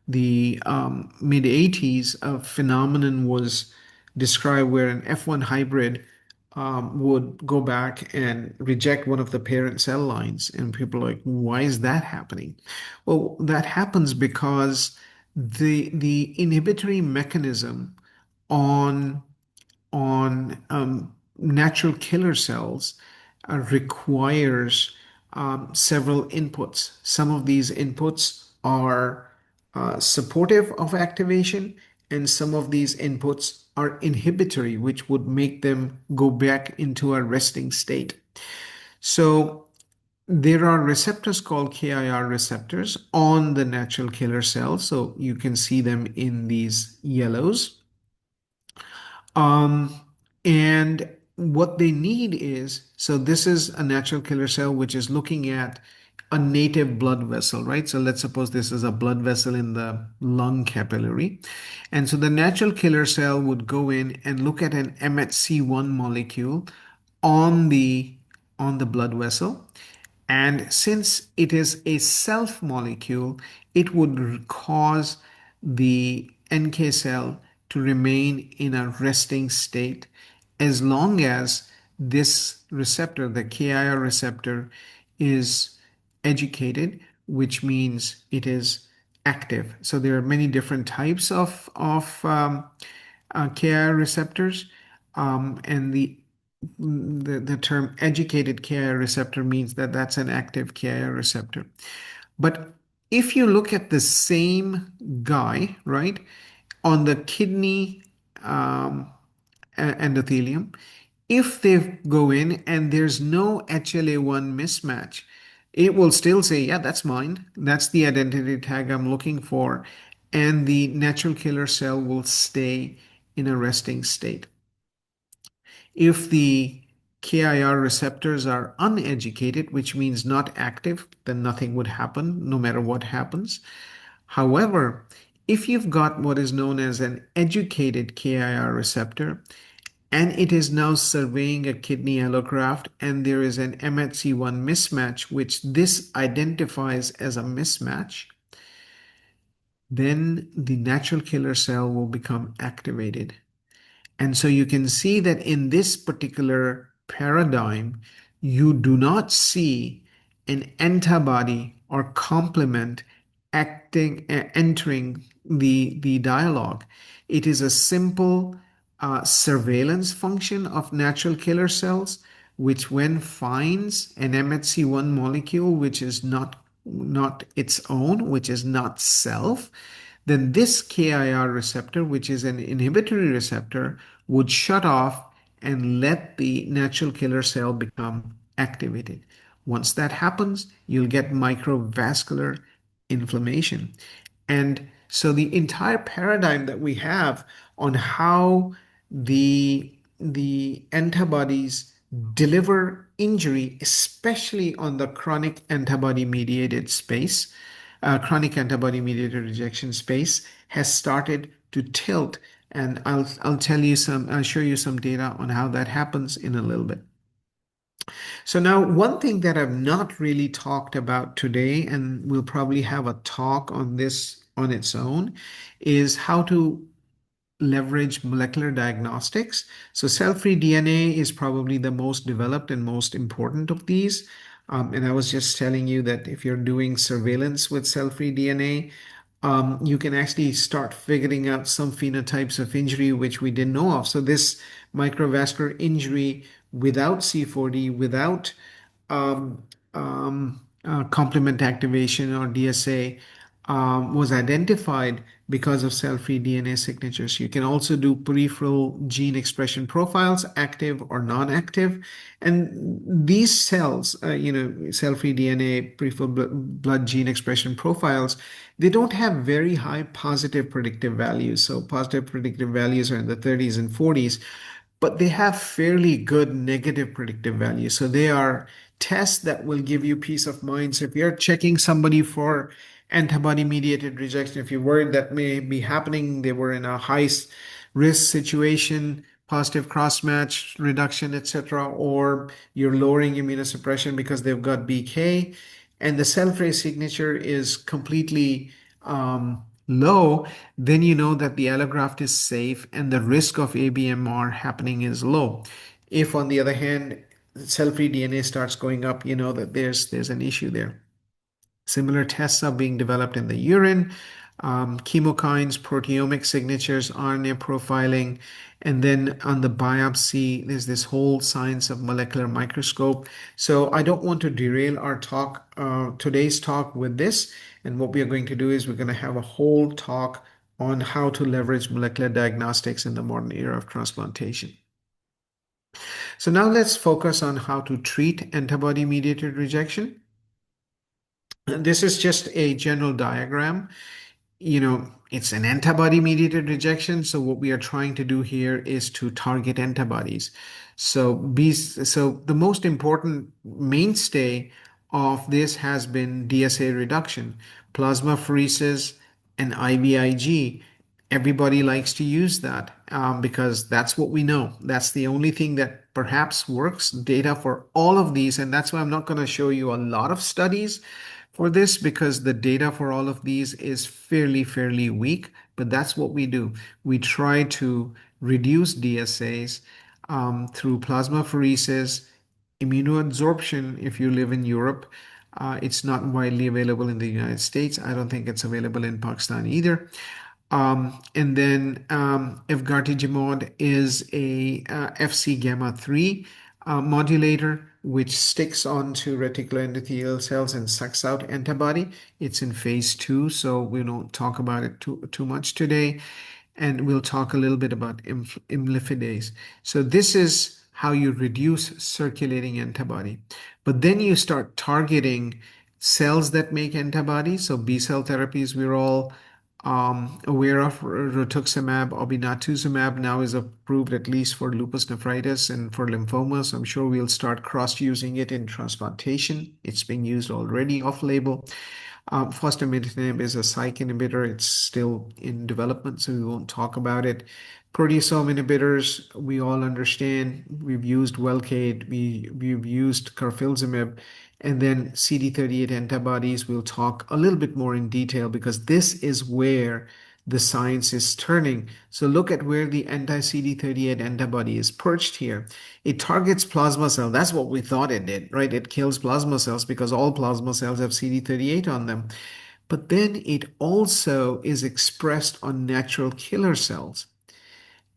the mid 80s, a phenomenon was described where an F1 hybrid would go back and reject one of the parent cell lines. And people are like, why is that happening? Well, that happens because the inhibitory mechanism on natural killer cells requires several inputs. Some of these inputs are supportive of activation, and some of these inputs are inhibitory, which would make them go back into a resting state. So there are receptors called KIR receptors on the natural killer cells. So you can see them in these yellows. Um, and what they need is, so this is a natural killer cell which is looking at a native blood vessel, right? So let's suppose this is a blood vessel in the lung capillary. And so the natural killer cell would go in and look at an MHC1 molecule on the blood vessel. And since it is a self molecule, it would cause the NK cell to remain in a resting state as long as this receptor, the KIR receptor, is educated, which means it is active. So there are many different types of KIR receptors, and the term educated KIR receptor means that that's an active KIR receptor. But if you look at the same guy, right, on the kidney endothelium, if they go in and there's no HLA1 mismatch, it will still say, yeah, that's mine. That's the identity tag I'm looking for. And the natural killer cell will stay in a resting state. If the KIR receptors are uneducated, which means not active, then nothing would happen no matter what happens. However, if you've got what is known as an educated KIR receptor, and it is now surveying a kidney allograft, and there is an MHC1 mismatch, which this identifies as a mismatch, then the natural killer cell will become activated. And so you can see that in this particular paradigm, you do not see an antibody or complement entering the dialogue. It is a simple surveillance function of natural killer cells, which when finds an MHC1 molecule, which is not its own, which is not self, then this KIR receptor, which is an inhibitory receptor, would shut off and let the natural killer cell become activated. Once that happens, you'll get microvascular inflammation. And so the entire paradigm that we have on how the antibodies deliver injury, especially on the chronic antibody mediated space, chronic antibody mediated rejection space, has started to tilt. And I'll show you some data on how that happens in a little bit. So now one thing that I've not really talked about today, and we'll probably have a talk on this on its own, is how to leverage molecular diagnostics. So cell-free DNA is probably the most developed and most important of these. And I was just telling you that if you're doing surveillance with cell-free DNA, you can actually start figuring out some phenotypes of injury which we didn't know of. So this microvascular injury without C4D, without complement activation or DSA, was identified because of cell-free DNA signatures. You can also do peripheral gene expression profiles, active or non-active. And these cells, cell-free DNA, peripheral blood gene expression profiles, they don't have very high positive predictive values. So positive predictive values are in the 30s and 40s, but they have fairly good negative predictive values. So they are tests that will give you peace of mind. So if you're checking somebody for antibody mediated rejection, if you're worried that may be happening, they were in a high risk situation, positive cross match reduction, etc., or you're lowering immunosuppression because they've got BK, and the cell-free signature is completely low, then you know that the allograft is safe and the risk of ABMR happening is low. If, on the other hand, cell-free DNA starts going up, you know that there's an issue there. Similar tests are being developed in the urine, chemokines, proteomic signatures, RNA profiling, and then on the biopsy, there's this whole science of molecular microscope. So I don't want to derail our talk, today's talk with this. And what we are going to do is we're going to have a whole talk on how to leverage molecular diagnostics in the modern era of transplantation. So now let's focus on how to treat antibody-mediated rejection. This is just a general diagram. It's an antibody mediated rejection. So what we are trying to do here is to target antibodies. So the most important mainstay of this has been DSA reduction, plasmapheresis, and IVIG. Everybody likes to use that because that's what we know. That's the only thing that perhaps works. Data for all of these, and that's why I'm not going to show you a lot of studies for this because the data for all of these is fairly weak, but that's what we do. We try to reduce DSAs through plasmapheresis, immunoadsorption if you live in Europe. It's not widely available in the United States. I don't think it's available in Pakistan either. And then efgartigimod is a FC gamma 3 modulator, which sticks onto reticular endothelial cells and sucks out antibody. It's in phase 2, so we don't talk about it too much today. And we'll talk a little bit about imlifidase. So this is how you reduce circulating antibody. But then you start targeting cells that make antibodies. So B cell therapies, we're all aware of. Rituximab, obinutuzumab now is approved at least for lupus nephritis and for lymphomas. I'm sure we'll start cross-using it in transplantation. It's being used already off-label. Fostamatinib is a Syk inhibitor. It's still in development, so we won't talk about it. Proteasome inhibitors, we all understand. We've used Velcade, we've used carfilzomib, and then CD38 antibodies. We'll talk a little bit more in detail because this is where the science is turning. So look at where the anti-CD38 antibody is perched here. It targets plasma cell. That's what we thought it did, right? It kills plasma cells because all plasma cells have CD38 on them. But then it also is expressed on natural killer cells.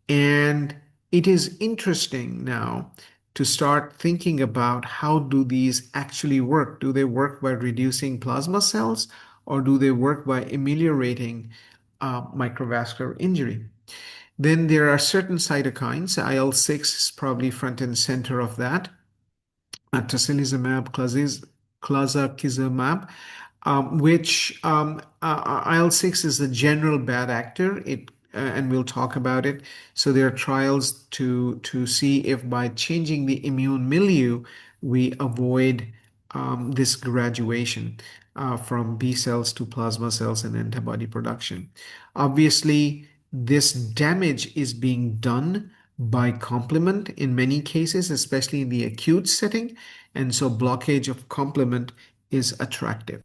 And it is interesting now to start thinking about how do these actually work? Do they work by reducing plasma cells or do they work by ameliorating microvascular injury? Then there are certain cytokines. IL-6 is probably front and center of that. tocilizumab, clazakizumab, which IL-6 is a general bad actor. And we'll talk about it. So there are trials to see if by changing the immune milieu, we avoid this graduation from B cells to plasma cells and antibody production. Obviously, this damage is being done by complement in many cases, especially in the acute setting. And so blockage of complement is attractive.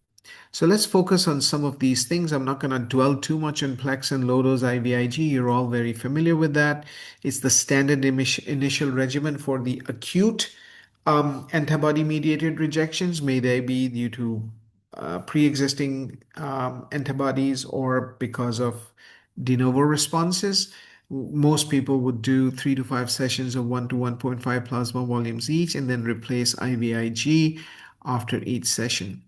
So let's focus on some of these things. I'm not going to dwell too much on Plex and low-dose IVIG. You're all very familiar with that. It's the standard initial regimen for the acute antibody-mediated rejections. May they be due to pre-existing antibodies or because of de novo responses. Most people would do 3 to 5 sessions of 1 to 1.5 plasma volumes each and then replace IVIG after each session.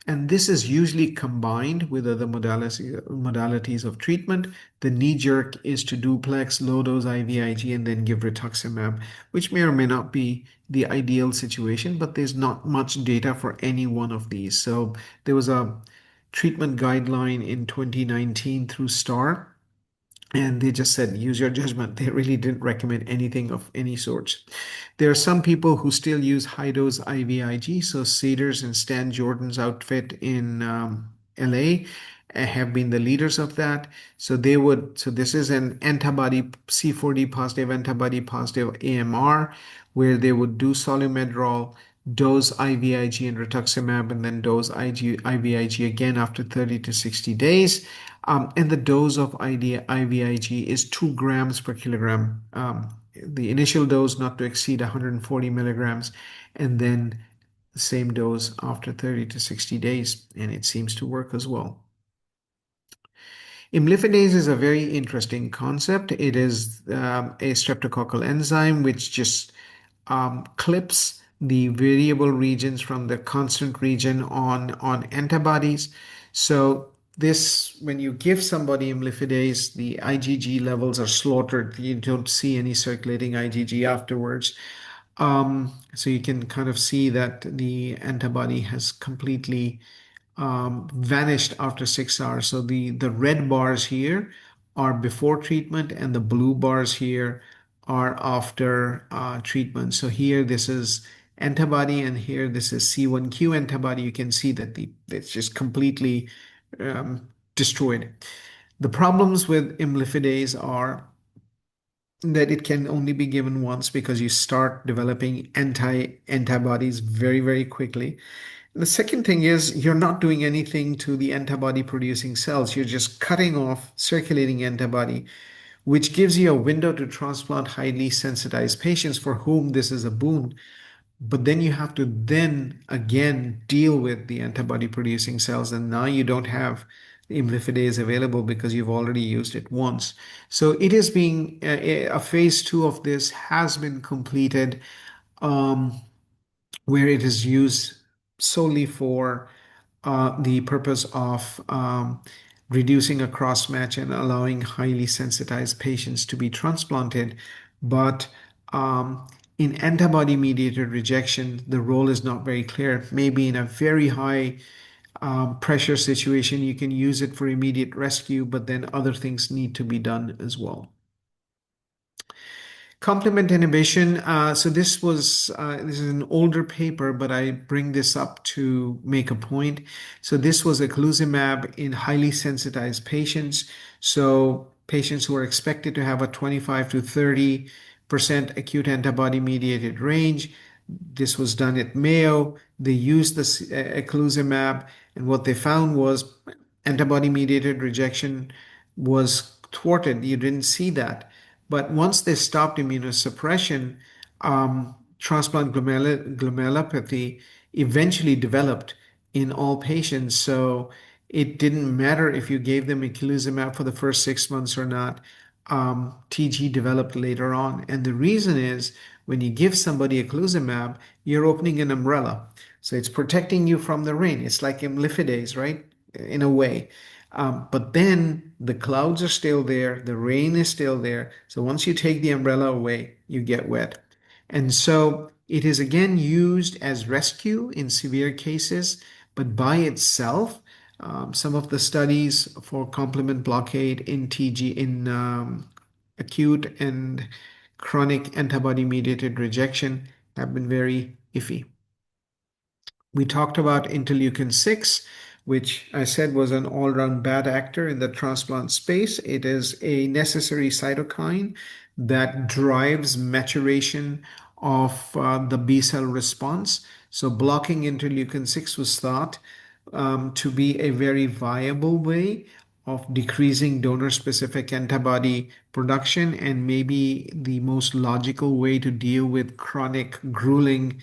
And this is usually combined with other modalities of treatment. The knee jerk is to duplex, low dose IVIG, and then give rituximab, which may or may not be the ideal situation, but there's not much data for any one of these. So there was a treatment guideline in 2019 through STAR, and they just said, use your judgment. They really didn't recommend anything of any sorts. There are some people who still use high dose IVIG. So Cedars and Stan Jordan's outfit in LA have been the leaders of that. So this is an antibody, C4D positive, antibody positive AMR, where they would do Solumedrol, dose IVIG and rituximab, and then dose IVIG again after 30 to 60 days. And the dose of IVIG is 2 grams per kilogram. The initial dose not to exceed 140 milligrams, and then the same dose after 30 to 60 days, and it seems to work as well. Imlifidase is a very interesting concept. It is a streptococcal enzyme which just clips the variable regions from the constant region on antibodies. So this, when you give somebody imlifidase, the IgG levels are slaughtered. You don't see any circulating IgG afterwards. So you can kind of see that the antibody has completely vanished after 6 hours. So the red bars here are before treatment, and the blue bars here are after treatment. So here this is antibody, and here this is C1q antibody. You can see that it's just completely destroyed. The problems with imlifidase are that it can only be given once because you start developing antibodies very, very quickly. The second thing is you're not doing anything to the antibody producing cells. You're just cutting off circulating antibody, which gives you a window to transplant highly sensitized patients for whom this is a boon. But then you have to then again deal with the antibody producing cells, and now you don't have imlifidase available because you've already used it once. So it is being a phase 2 of this has been completed, where it is used solely for the purpose of reducing a cross match and allowing highly sensitized patients to be transplanted. But in antibody mediated rejection, the role is not very clear. Maybe in a very high pressure situation, you can use it for immediate rescue, but then other things need to be done as well. Complement inhibition. So this is an older paper, but I bring this up to make a point. So this was eculizumab in highly sensitized patients. So patients who are expected to have a 25 to 30% acute antibody mediated range. This was done at Mayo. They used this eculizumab, and what they found was antibody mediated rejection was thwarted. You didn't see that. But once they stopped immunosuppression, transplant glomerulopathy eventually developed in all patients. So it didn't matter if you gave them eculizumab for the first 6 months or not. TG developed later on. And the reason is when you give somebody eculizumab, you're opening an umbrella. So it's protecting you from the rain. It's like imlifidase, right? In a way. But then the clouds are still there, the rain is still there. So once you take the umbrella away, you get wet. And so It is again used as rescue in severe cases, but by itself, some of the studies for complement blockade in TG in acute and chronic antibody-mediated rejection have been very iffy. We talked about interleukin 6, which I said was an all round bad actor in the transplant space. It is a necessary cytokine that drives maturation of the B cell response. So, blocking interleukin 6 was thought to be a very viable way of decreasing donor specific antibody production and maybe the most logical way to deal with chronic grueling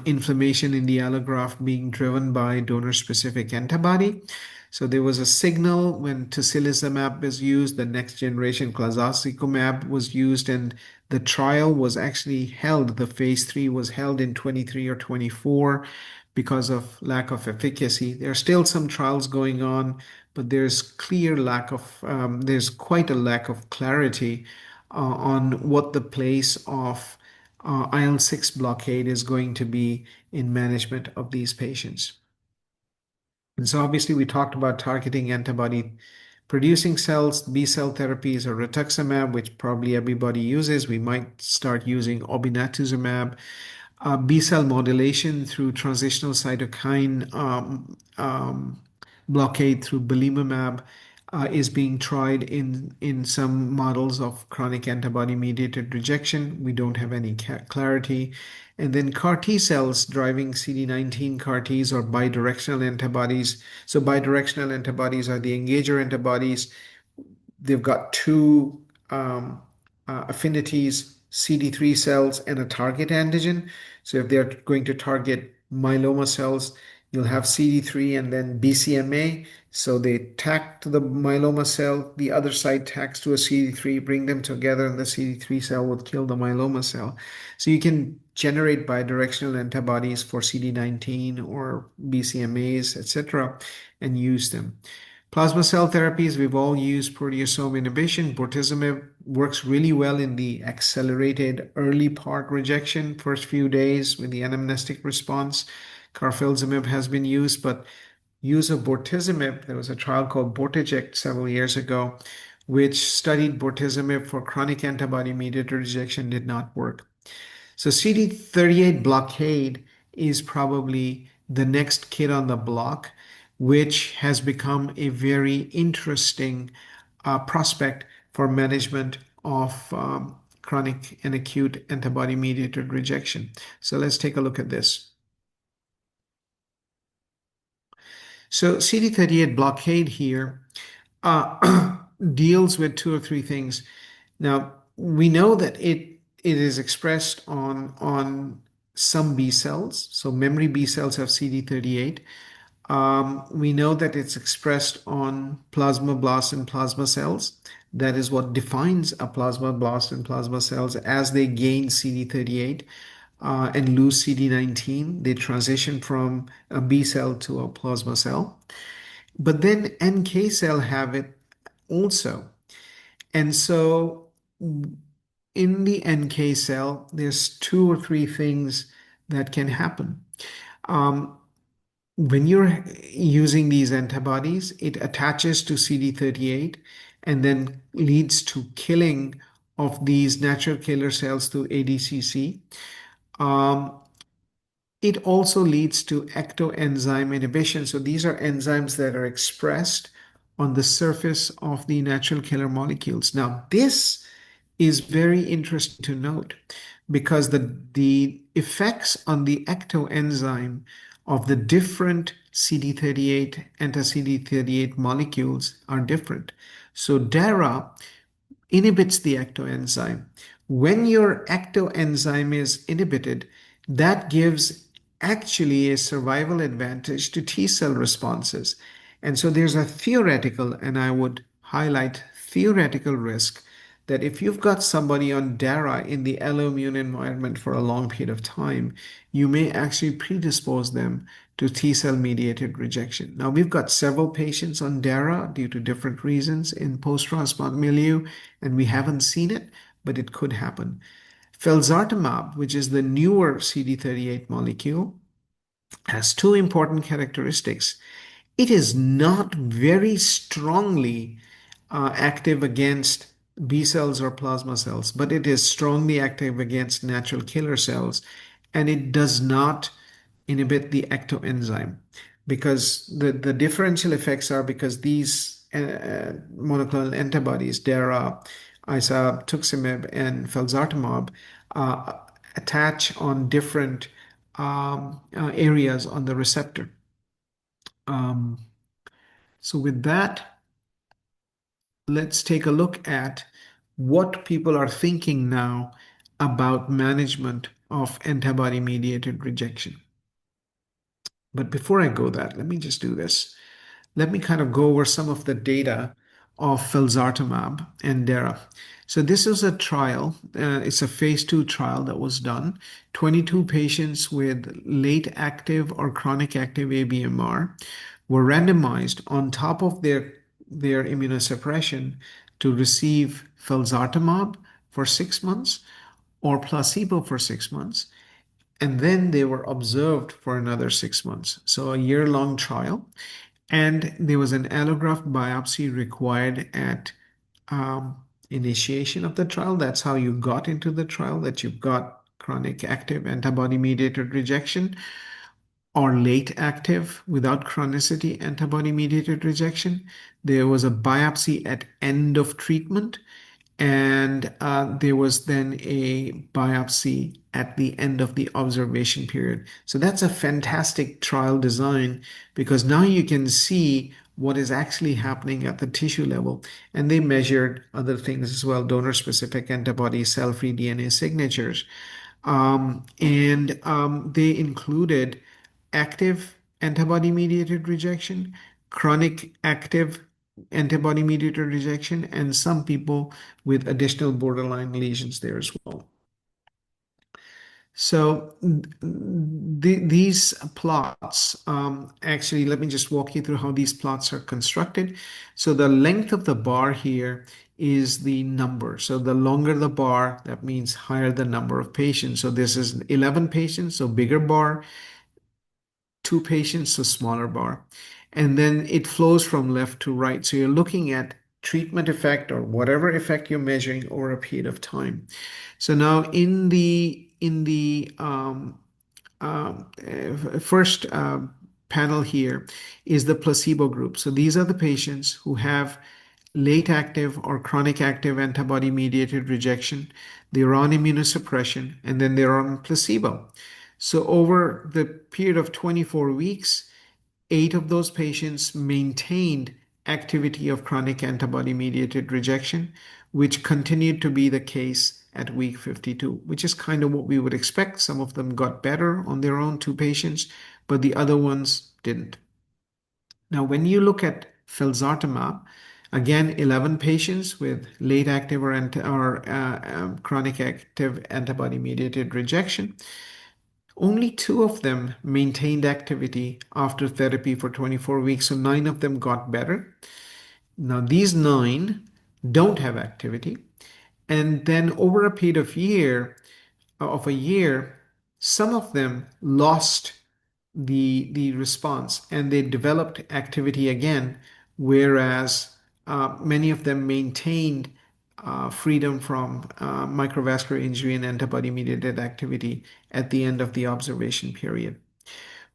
inflammation in the allograft being driven by donor specific antibody. So there was a signal when tocilizumab was used, the next generation clazazumab was used, and the trial was actually held. The phase 3 was held in 23 or 24 because of lack of efficacy. There are still some trials going on, but there's quite a lack of clarity on what the place of IL-6 blockade is going to be in management of these patients. And so obviously we talked about targeting antibody producing cells, B cell therapies or rituximab, which probably everybody uses. We might start using obinutuzumab. B cell modulation through transitional cytokine blockade through belimumab is being tried in some models of chronic antibody-mediated rejection. We don't have any clarity. And then CAR T cells driving CD19 CAR Ts or bidirectional antibodies. So bidirectional antibodies are the engager antibodies. They've got two affinities, CD3 cells and a target antigen. So if they're going to target myeloma cells, you'll have CD3 and then BCMA. So they tack to the myeloma cell, the other side tacks to a CD3, bring them together, and the CD3 cell would kill the myeloma cell. So you can generate bidirectional antibodies for CD19 or BCMAs, etc., and use them. Plasma cell therapies, we've all used proteasome inhibition. Bortezomib works really well in the accelerated early part rejection, first few days with the anamnestic response. Carfilzomib has been used, but use of bortezomib, there was a trial called Borteject several years ago, which studied bortezomib for chronic antibody-mediated rejection, did not work. So CD38 blockade is probably the next kid on the block, which has become a very interesting prospect for management of chronic and acute antibody-mediated rejection. So let's take a look at this. So CD38 blockade here deals with two or three things. Now, we know that it is expressed on some B cells. So memory B cells have CD38. We know that it's expressed on plasmablasts and plasma cells. That is what defines a plasmablast and plasma cells. As they gain CD38 and lose CD19, they transition from a B cell to a plasma cell. But then NK cell have it also. And so in the NK cell, there's two or three things that can happen. When you're using these antibodies, it attaches to CD38 and then leads to killing of these natural killer cells through ADCC. It also leads to ectoenzyme inhibition. So these are enzymes that are expressed on the surface of the natural killer molecules. Now, this is very interesting to note because the effects on the ectoenzyme of the different CD38 anti-CD38 molecules are different. So DARA inhibits the ectoenzyme. When your ectoenzyme is inhibited, that gives actually a survival advantage to T cell responses. And so there's a theoretical, and I would highlight theoretical risk that if you've got somebody on DARA in the alloimmune environment for a long period of time, you may actually predispose them to T cell mediated rejection. Now, we've got several patients on DARA due to different reasons in post transplant milieu, and we haven't seen it, but it could happen. Felzartamab, which is the newer CD38 molecule, has two important characteristics. It is not very strongly active against B cells or plasma cells, but it is strongly active against natural killer cells, and it does not inhibit the ectoenzyme because the differential effects are because these monoclonal antibodies, DARA, isatuximab, and felzartamab, uh, attach on different areas on the receptor. Um, so with that, let's take a look at what people are thinking now about management of antibody-mediated rejection. But before I go that, let me just do this. Let me kind of go over some of the data of felzartamab and DARA. So this is a trial. It's a phase 2 trial that was done. 22 patients with late active or chronic active ABMR were randomized on top of their immunosuppression to receive felzartamab for 6 months or placebo for 6 months. And then they were observed for another 6 months. So a year-long trial. And there was an allograft biopsy required at um, initiation of the trial. That's how you got into the trial, that you've got chronic active antibody-mediated rejection or late active without chronicity antibody-mediated rejection. There was a biopsy at end of treatment, and there was then a biopsy at the end of the observation period. So that's a fantastic trial design because now you can see what is actually happening at the tissue level. And they measured other things as well, donor-specific antibody, cell-free DNA signatures. And they included active antibody-mediated rejection, chronic active antibody-mediated rejection, and some people with additional borderline lesions there as well. So these plots, actually, let me just walk you through how these plots are constructed. So the length of the bar here is the number. So the longer the bar, that means higher the number of patients. So this is 11 patients, so bigger bar, 2 patients, so smaller bar. And then it flows from left to right. So you're looking at treatment effect or whatever effect you're measuring over a period of time. So now first panel here is the placebo group. So these are the patients who have late active or chronic active antibody mediated rejection. They're on immunosuppression and then they're on placebo. So over the period of 24 weeks, 8 of those patients maintained activity of chronic antibody mediated rejection, which continued to be the case at week 52, which is kind of what we would expect. Some of them got better on their own, 2 patients, but the other ones didn't. Now, when you look at felzartamab, again, 11 patients with late active or chronic active antibody mediated rejection. Only 2 of them maintained activity after therapy for 24 weeks, so 9 of them got better. Now, these 9 don't have activity. And then over a period of a year, some of them lost the response and they developed activity again, whereas many of them maintained freedom from microvascular injury and antibody-mediated activity at the end of the observation period.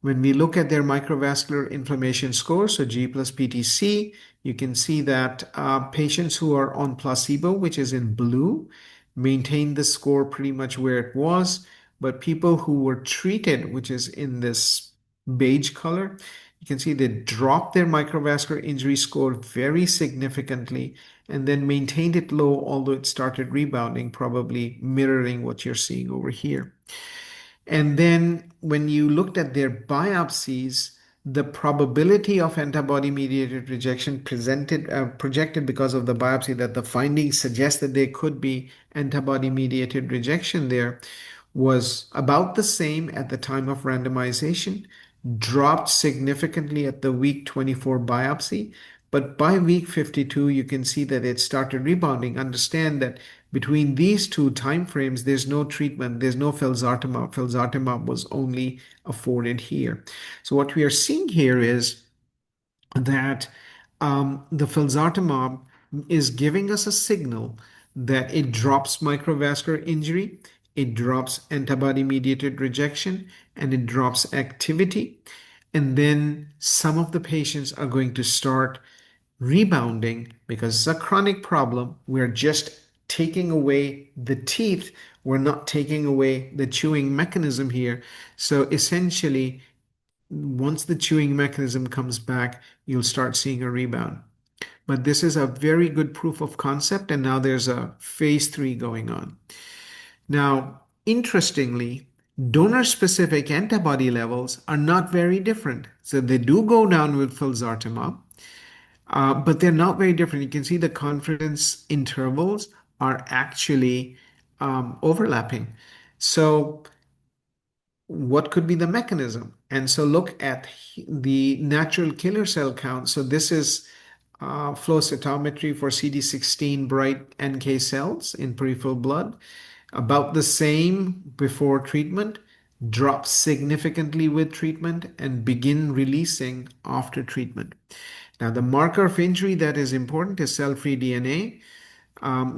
When we look at their microvascular inflammation score, so G plus PTC, you can see that patients who are on placebo, which is in blue, maintain the score pretty much where it was, but people who were treated, which is in this beige color, you can see they dropped their microvascular injury score very significantly and then maintained it low, although it started rebounding, probably mirroring what you're seeing over here. And then when you looked at their biopsies, the probability of antibody-mediated rejection projected because of the biopsy that the findings suggest that there could be antibody-mediated rejection there was about the same at the time of randomization, dropped significantly at the week 24 biopsy, But by week 52, you can see that it started rebounding. Understand that between these two time frames, there's no treatment, there's no felzartamab. Felzartamab was only afforded here. So what we are seeing here is that the felzartamab is giving us a signal that it drops microvascular injury, it drops antibody-mediated rejection, and it drops activity. And then some of the patients are going to start rebounding because it's a chronic problem. We're just taking away the teeth. We're not taking away the chewing mechanism here. So essentially, once the chewing mechanism comes back, you'll start seeing a rebound. But this is a very good proof of concept, and now there's a phase 3 going on. Now, interestingly, donor-specific antibody levels are not very different. So they do go down with felzartamab, but they're not very different. You can see the confidence intervals are actually overlapping. So what could be the mechanism? And so look at the natural killer cell count. So this is flow cytometry for CD16 bright NK cells in peripheral blood. About the same before treatment, drop significantly with treatment, and begin releasing after treatment. Now, the marker of injury that is important is cell-free DNA.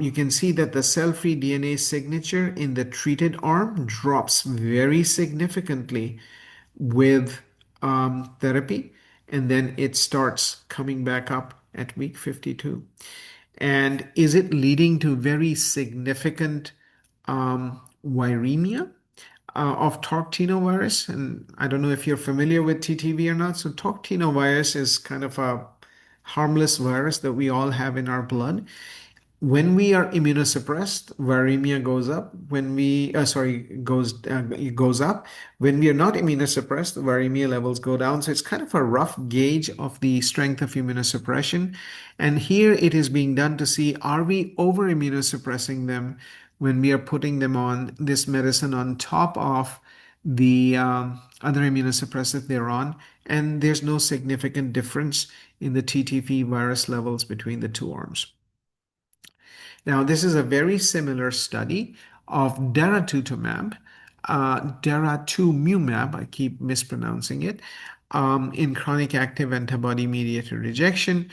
You can see that the cell-free DNA signature in the treated arm drops very significantly with therapy, and then it starts coming back up at week 52. And is it leading to very significant viremia of tortinovirus? And I don't know if you're familiar with TTV or not. So tortinovirus is kind of a harmless virus that we all have in our blood. When we are immunosuppressed, viremia goes up. When we, it goes up. When we are not immunosuppressed, viremia levels go down. So it's kind of a rough gauge of the strength of immunosuppression. And here it is being done to see, are we over immunosuppressing them when we are putting them on this medicine on top of the other immunosuppressive they're on? And there's no significant difference in the TTP virus levels between the two arms. Now, this is a very similar study of daratumumab, I keep mispronouncing it, in chronic active antibody-mediated rejection.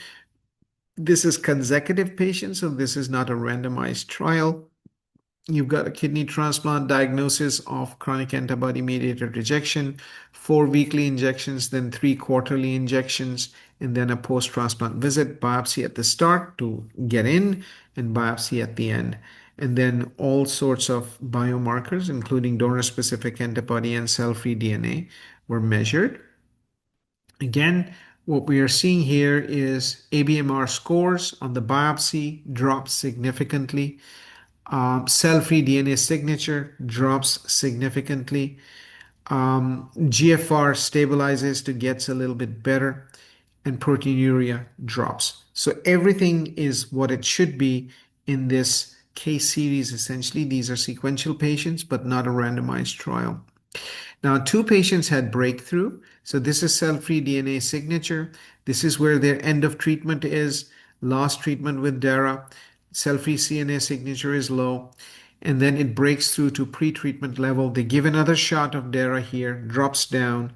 This is consecutive patients, so this is not a randomized trial. You've got a kidney transplant, diagnosis of chronic antibody-mediated rejection, 4 weekly injections, then 3 quarterly injections, and then a post-transplant visit, biopsy at the start to get in, and biopsy at the end. And then all sorts of biomarkers, including donor-specific antibody and cell-free DNA, were measured. Again, what we are seeing here is ABMR scores on the biopsy drop significantly. Cell-free DNA signature drops significantly. GFR stabilizes to gets a little bit better, and proteinuria drops. So everything is what it should be in this case series. Essentially, these are sequential patients, but not a randomized trial. Now, 2 patients had breakthrough. So this is cell-free DNA signature. This is where their end of treatment is, last treatment with DARA. Cell-free CNA signature is low. And then it breaks through to pre-treatment level. They give another shot of DARA here, drops down,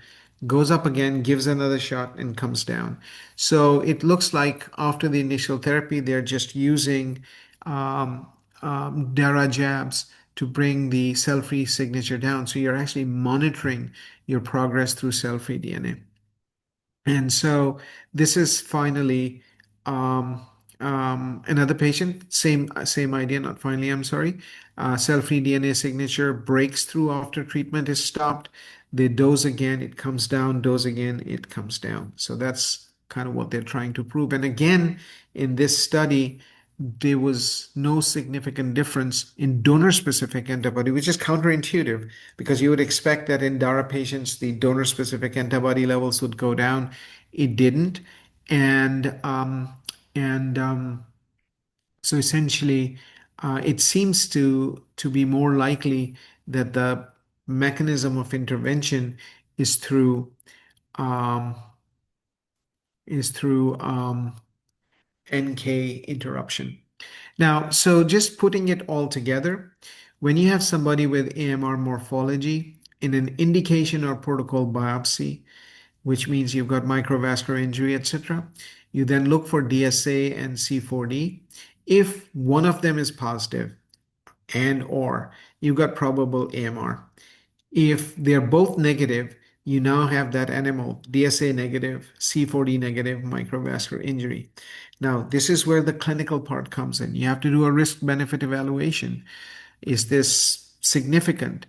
goes up again, gives another shot, and comes down. So it looks like after the initial therapy, they're just using DARA jabs to bring the cell-free signature down. So you're actually monitoring your progress through cell-free DNA. And so this is finally another patient, same idea, not finally, I'm sorry. Cell-free DNA signature breaks through after treatment is stopped. They dose again, it comes down, dose again, it comes down. So that's kind of what they're trying to prove. And again, in this study, there was no significant difference in donor-specific antibody, which is counterintuitive because you would expect that in DARA patients, the donor-specific antibody levels would go down. It didn't. And so essentially, it seems to be more likely that the mechanism of intervention is through um, is through NK interruption. Now, so just putting it all together, when you have somebody with AMR morphology in an indication or protocol biopsy, which means you've got microvascular injury, etc., you then look for DSA and C4D. If one of them is positive and or you've got probable AMR, if they're both negative, you now have that animal DSA negative, C4D negative microvascular injury. Now, this is where the clinical part comes in. You have to do a risk benefit evaluation. Is this significant?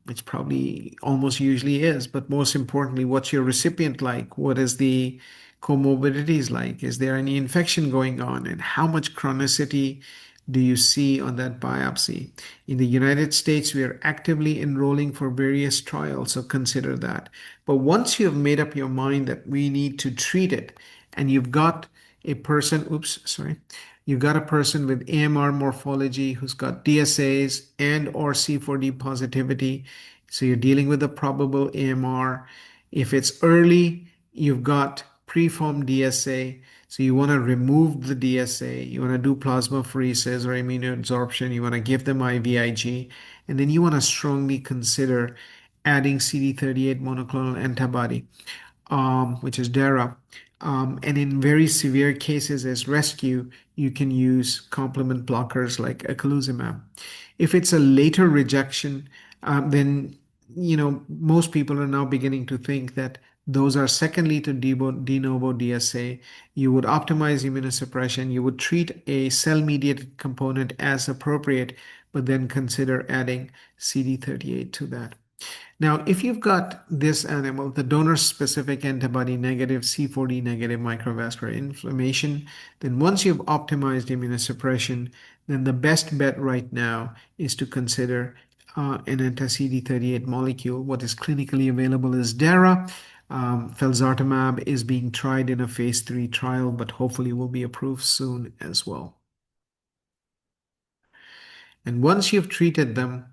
Which probably almost usually is, but most importantly, what's your recipient like? What is the comorbidities like? Is there any infection going on? And how much chronicity do you see on that biopsy? In the United States, we are actively enrolling for various trials, so consider that. But once you have made up your mind that we need to treat it, and you've got a person, you've got a person with AMR morphology who's got DSAs and or C4D positivity, so you're dealing with a probable AMR. If it's early, you've got preformed DSA, so you want to remove the DSA, you want to do plasmapheresis or immunoadsorption, you want to give them IVIG, and then you want to strongly consider adding CD38 monoclonal antibody, which is DARA. And in very severe cases as rescue, you can use complement blockers like eculizumab. If it's a later rejection, then most people are now beginning to think that those are secondly to de novo DSA. You would optimize immunosuppression. You would treat a cell-mediated component as appropriate, but then consider adding CD38 to that. Now, if you've got this animal, the donor-specific antibody negative, C4D negative microvascular inflammation, then once you've optimized immunosuppression, then the best bet right now is to consider an anti-CD38 molecule. What is clinically available is DARA. Felzartamab is being tried in a phase 3 trial, but hopefully will be approved soon as well. And once you've treated them,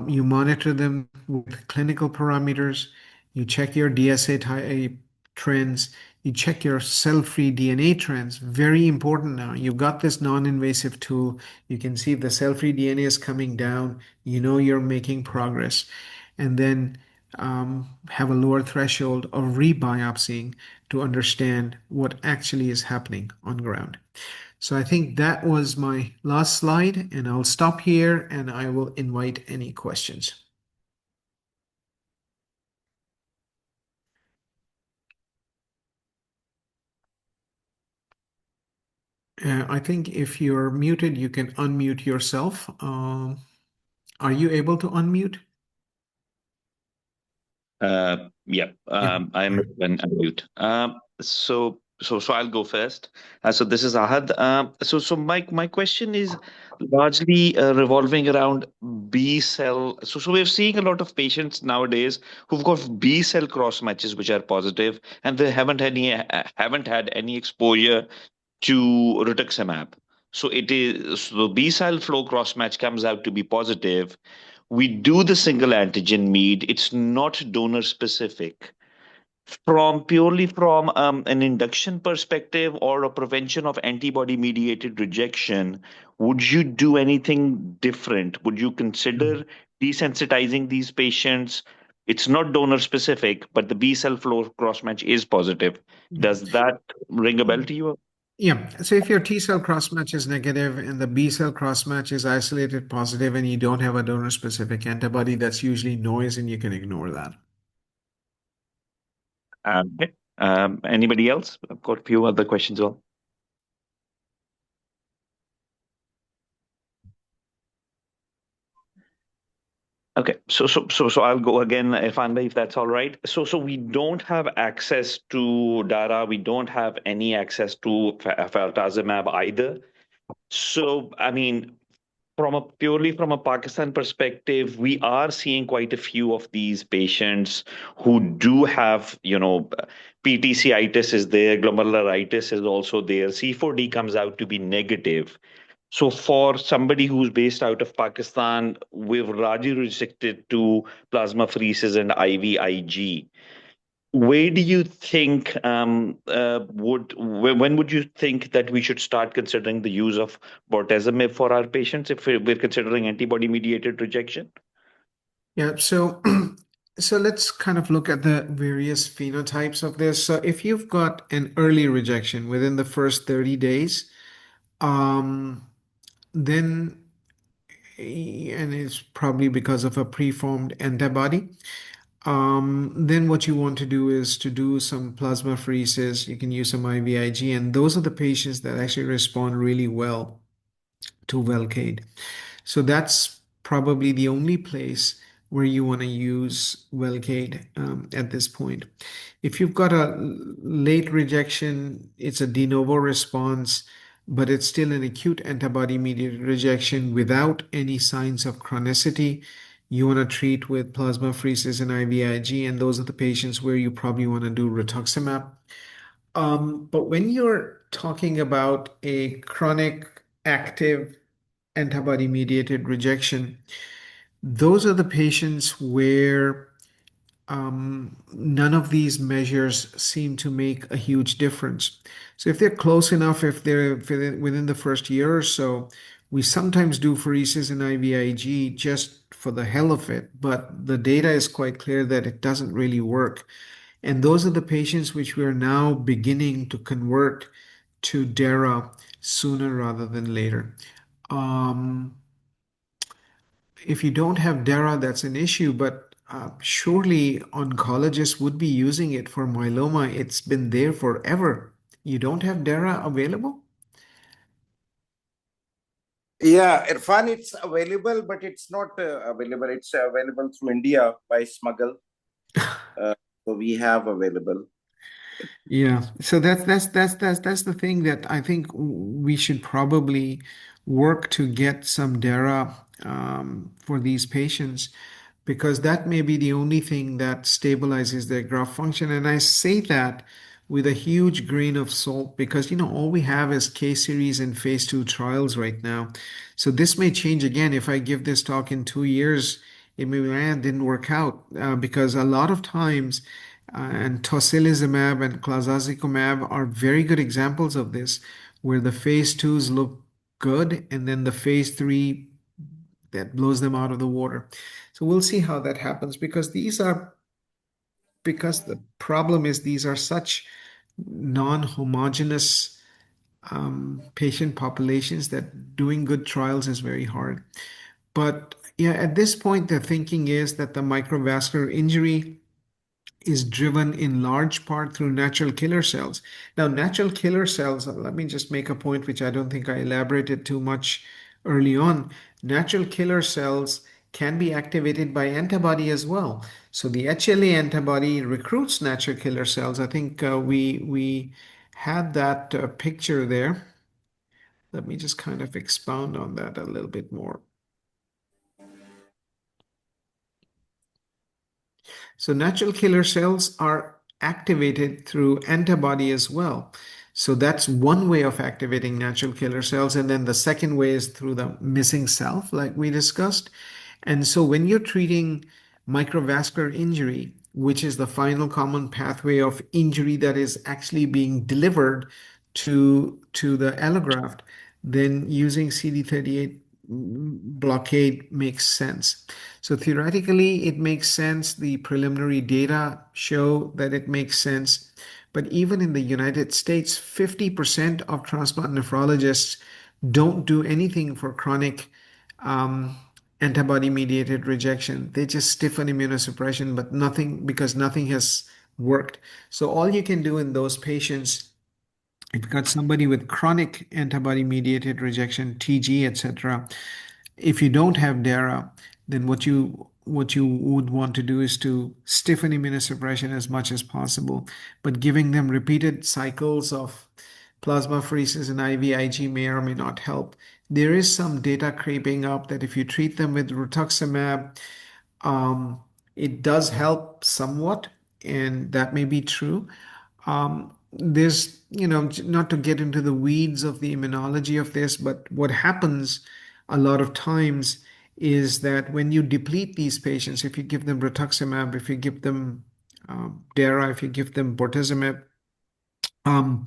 you monitor them with clinical parameters. You check your DSA trends. You check your cell-free DNA trends. Very important now. You've got this non-invasive tool. You can see if the cell-free DNA is coming down. You know you're making progress. And then have a lower threshold of rebiopsying to understand what actually is happening on ground. So I think that was my last slide, and I'll stop here and I will invite any questions. I think if you're muted, you can unmute yourself. Are you able to unmute? Yeah, Yeah. I'm unmute. So I'll go first. So this is Ahad. So my question is largely revolving around B cell. So we're seeing a lot of patients nowadays who've got B cell cross matches which are positive, and they haven't had any exposure to rituximab. So B cell flow cross match comes out to be positive. We do the single antigen meet. It's not donor specific. From purely from an induction perspective or a prevention of antibody mediated rejection, would you do anything different? Would you consider desensitizing these patients? It's not donor specific, but the B cell flow cross match is positive. Does that ring a bell to you? Yeah. So if your T cell cross match is negative and the B cell cross match is isolated positive and you don't have a donor specific antibody, that's usually noise and you can ignore that. Okay. Anybody else? I've got a few other questions as well. Okay, so I'll go again if that's all right. So we don't have access to data. We don't have any access to feltazimab either. So I mean, purely from a Pakistan perspective, we are seeing quite a few of these patients who do have, PTCitis is there, glomerularitis is also there. C4D comes out to be negative. So for somebody who's based out of Pakistan, we've largely restricted to plasmapheresis and IVIG. Where do you think when would you think that we should start considering the use of bortezomib for our patients if we're considering antibody mediated rejection? Yeah, so so let's kind of look at the various phenotypes of this. So if you've got an early rejection within the first 30 days, um, then and it's probably because of a preformed antibody. Then what you want to do is to do some plasmapheresis. You can use some IVIG, and those are the patients that actually respond really well to Velcade. So that's probably the only place where you want to use Velcade at this point. If you've got a late rejection, it's a de novo response, but it's still an acute antibody-mediated rejection without any signs of chronicity. You want to treat with plasmapheresis and IVIG, and those are the patients where you probably want to do rituximab. But when you're talking about a chronic active antibody mediated rejection, those are the patients where none of these measures seem to make a huge difference. So if they're close enough, if they're within the first year or so, we sometimes do pheresis and IVIG just for the hell of it, but the data is quite clear that it doesn't really work. And those are the patients which we are now beginning to convert to DARA sooner rather than later. Um, if you don't have DARA, that's an issue, but surely oncologists would be using it for myeloma. It's been there forever. You don't have DARA available? Yeah, Irfan, it's available, but it's not available. It's available through India by smuggle. So we have available. Yeah, so that's the thing that I think we should probably work to get some DARA for these patients because that may be the only thing that stabilizes their graft function. And I say that with a huge grain of salt because all we have is case series and phase two trials right now. So this may change again if I give this talk in 2 years. It may be, it didn't work out because a lot of times and tocilizumab and clazazimab are very good examples of this, where the phase twos look good and then the phase three that blows them out of the water. So we'll see how that happens because the problem is these are such non-homogeneous patient populations that doing good trials is very hard. But yeah, at this point, the thinking is that the microvascular injury is driven in large part through natural killer cells. Now, natural killer cells, let me just make a point which I don't think I elaborated too much early on. Natural killer cells can be activated by antibody as well. So the HLA antibody recruits natural killer cells. I think we had that picture there. Let me just kind of expound on that a little bit more. So natural killer cells are activated through antibody as well. So that's one way of activating natural killer cells. And then the second way is through the missing self, like we discussed. And so when you're treating microvascular injury, which is the final common pathway of injury that is actually being delivered to the allograft, then using CD38 blockade makes sense. So theoretically, it makes sense. The preliminary data show that it makes sense. But even in the United States, 50% of transplant nephrologists don't do anything for chronic antibody-mediated rejection. They just stiffen immunosuppression, but nothing because nothing has worked. So all you can do in those patients, if you've got somebody with chronic antibody-mediated rejection, TG, etc., if you don't have DARA, then what you would want to do is to stiffen immunosuppression as much as possible. But giving them repeated cycles of plasmapheresis and IVIG may or may not help. There is some data creeping up that if you treat them with rituximab, um, it does help somewhat, and that may be true. There's, not to get into the weeds of the immunology of this, but what happens a lot of times is that when you deplete these patients, if you give them rituximab, if you give them DARA, if you give them bortezomib, um,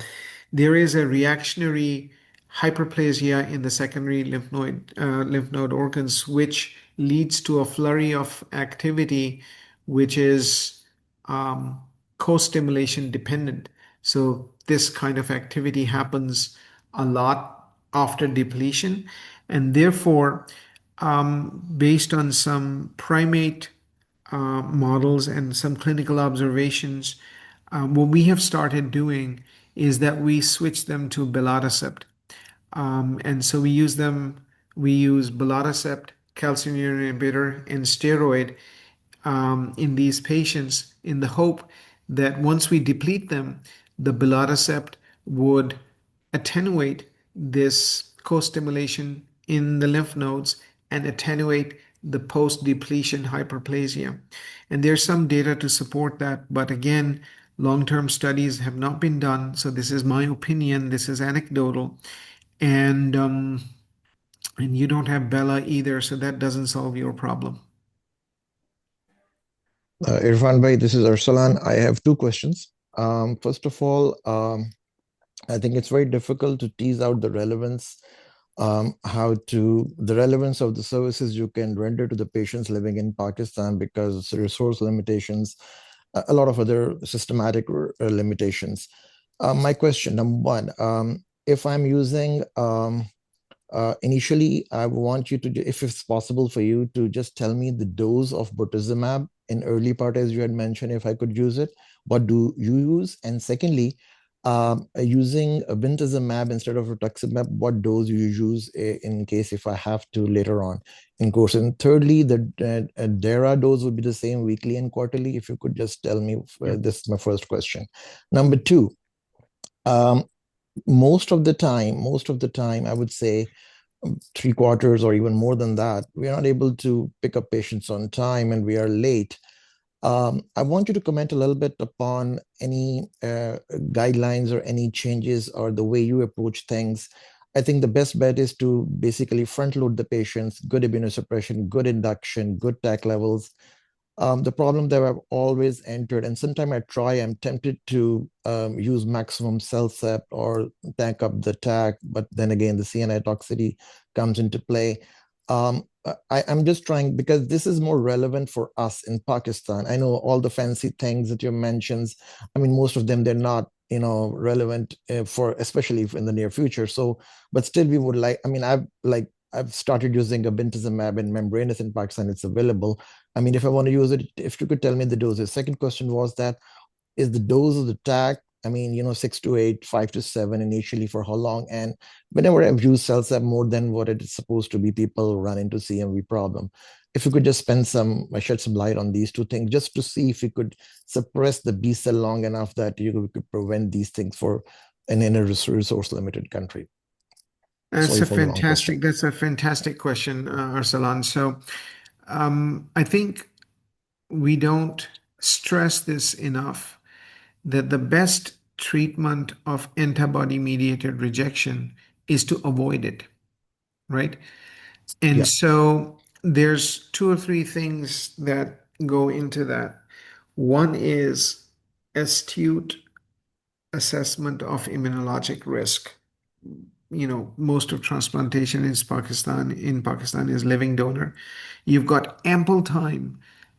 there is a reactionary hyperplasia in the secondary lymph node organs, which leads to a flurry of activity, which is um, co-stimulation dependent. So this kind of activity happens a lot after depletion, and therefore, based on some primate models and some clinical observations, what we have started doing is that we switch them to belatacept. And so we use belatacept, calcium inhibitor, and steroid in these patients in the hope that once we deplete them, the belatacept would attenuate this co-stimulation in the lymph nodes and attenuate the post-depletion hyperplasia. And there's some data to support that, but again, long-term studies have not been done. So this is my opinion. This is anecdotal, and you don't have Bella either, so that doesn't solve your problem. Irfan Bhai, this is Arsalan. I have two questions. First of all, I think it's very difficult to tease out the relevance, the relevance of the services you can render to the patients living in Pakistan because resource limitations, a lot of other systematic limitations. My question, number one, if I'm using initially, I want you to, if it's possible for you to just tell me the dose of bortezomib in early part, as you had mentioned, if I could use it, what do you use? And secondly, using bintezimab instead of rituximab, what dose you use in case if I have to later on in course? And thirdly, the DARA dose would be the same weekly and quarterly. If you could just tell me, this is my first question. Number two, most of the time, I would say 3/4 or even more than that, we are not able to pick up patients on time and we are late. I want you to comment a little bit upon any guidelines or any changes or the way you approach things. I think the best bet is to basically front load the patients, good immunosuppression, good induction, good TAC levels. The problem that I've always entered, and sometimes I'm tempted to use maximum CellCept or tank up the TAC, but then again, the CNI toxicity comes into play. I'm just trying because this is more relevant for us in Pakistan. I know all the fancy things that you mentioned. I mean, most of them, they're not, relevant for, especially in the near future. So, but still we would like, I mean, I've started using a bintezimab and membranous in Pakistan. It's available. I mean, if I want to use it, if you could tell me the doses. Second question was that, is the dose of the TAC, I mean, 6 to 8, 5 to 7 initially, for how long? And whenever I've used CellCept more than what it is supposed to be, people run into CMV problem. If you could just shed some light on these two things, just to see if you could suppress the B cell long enough that you could prevent these things in a resource limited country. That's a fantastic question, Arsalan. So I think we don't stress this enough, that the best treatment of antibody-mediated rejection is to avoid it, right? And Yeah. so there's two or three things that go into that. One is astute assessment of immunologic risk. Most of transplantation in Pakistan is living donor. You've got ample time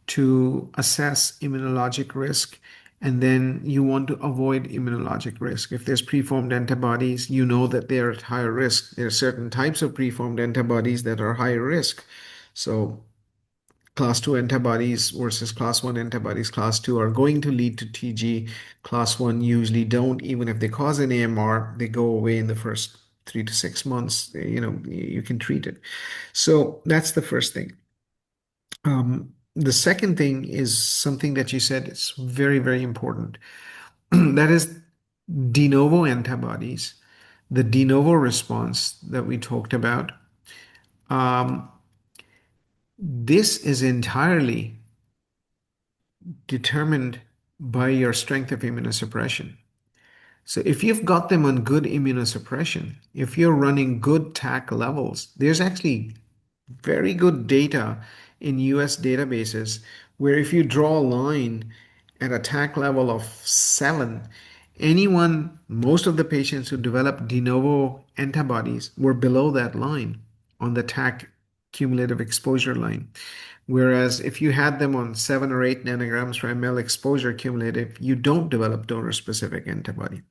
to assess immunologic risk, and then you want to avoid immunologic risk. If there's preformed antibodies, you know that they're at higher risk. There are certain types of preformed antibodies that are higher risk. So class 2 antibodies versus class 1 antibodies. Class 2 are going to lead to TG. Class 1 usually don't. Even if they cause an AMR, they go away in the first 3 to 6 months. You can treat it. So that's the first thing. The second thing is something that you said is very, very important. That is de novo antibodies, the de novo response that we talked about. This is entirely determined by your strength of immunosuppression. So if you've got them on good immunosuppression, if you're running good TAC levels, there's actually very good data in US databases where if you draw a line at attack level of 7, most of the patients who developed de novo antibodies were below that line on the TAC cumulative exposure line. Whereas if you had them on 7 or 8 nanograms per ml exposure cumulative, you don't develop donor-specific antibody.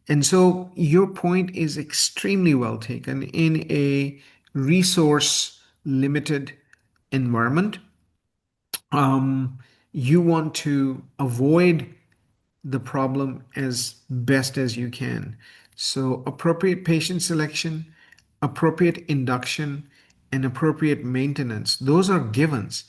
And so your point is extremely well taken. In a resource-limited environment, you want to avoid the problem as best as you can. So appropriate patient selection, appropriate induction, and appropriate maintenance, those are givens.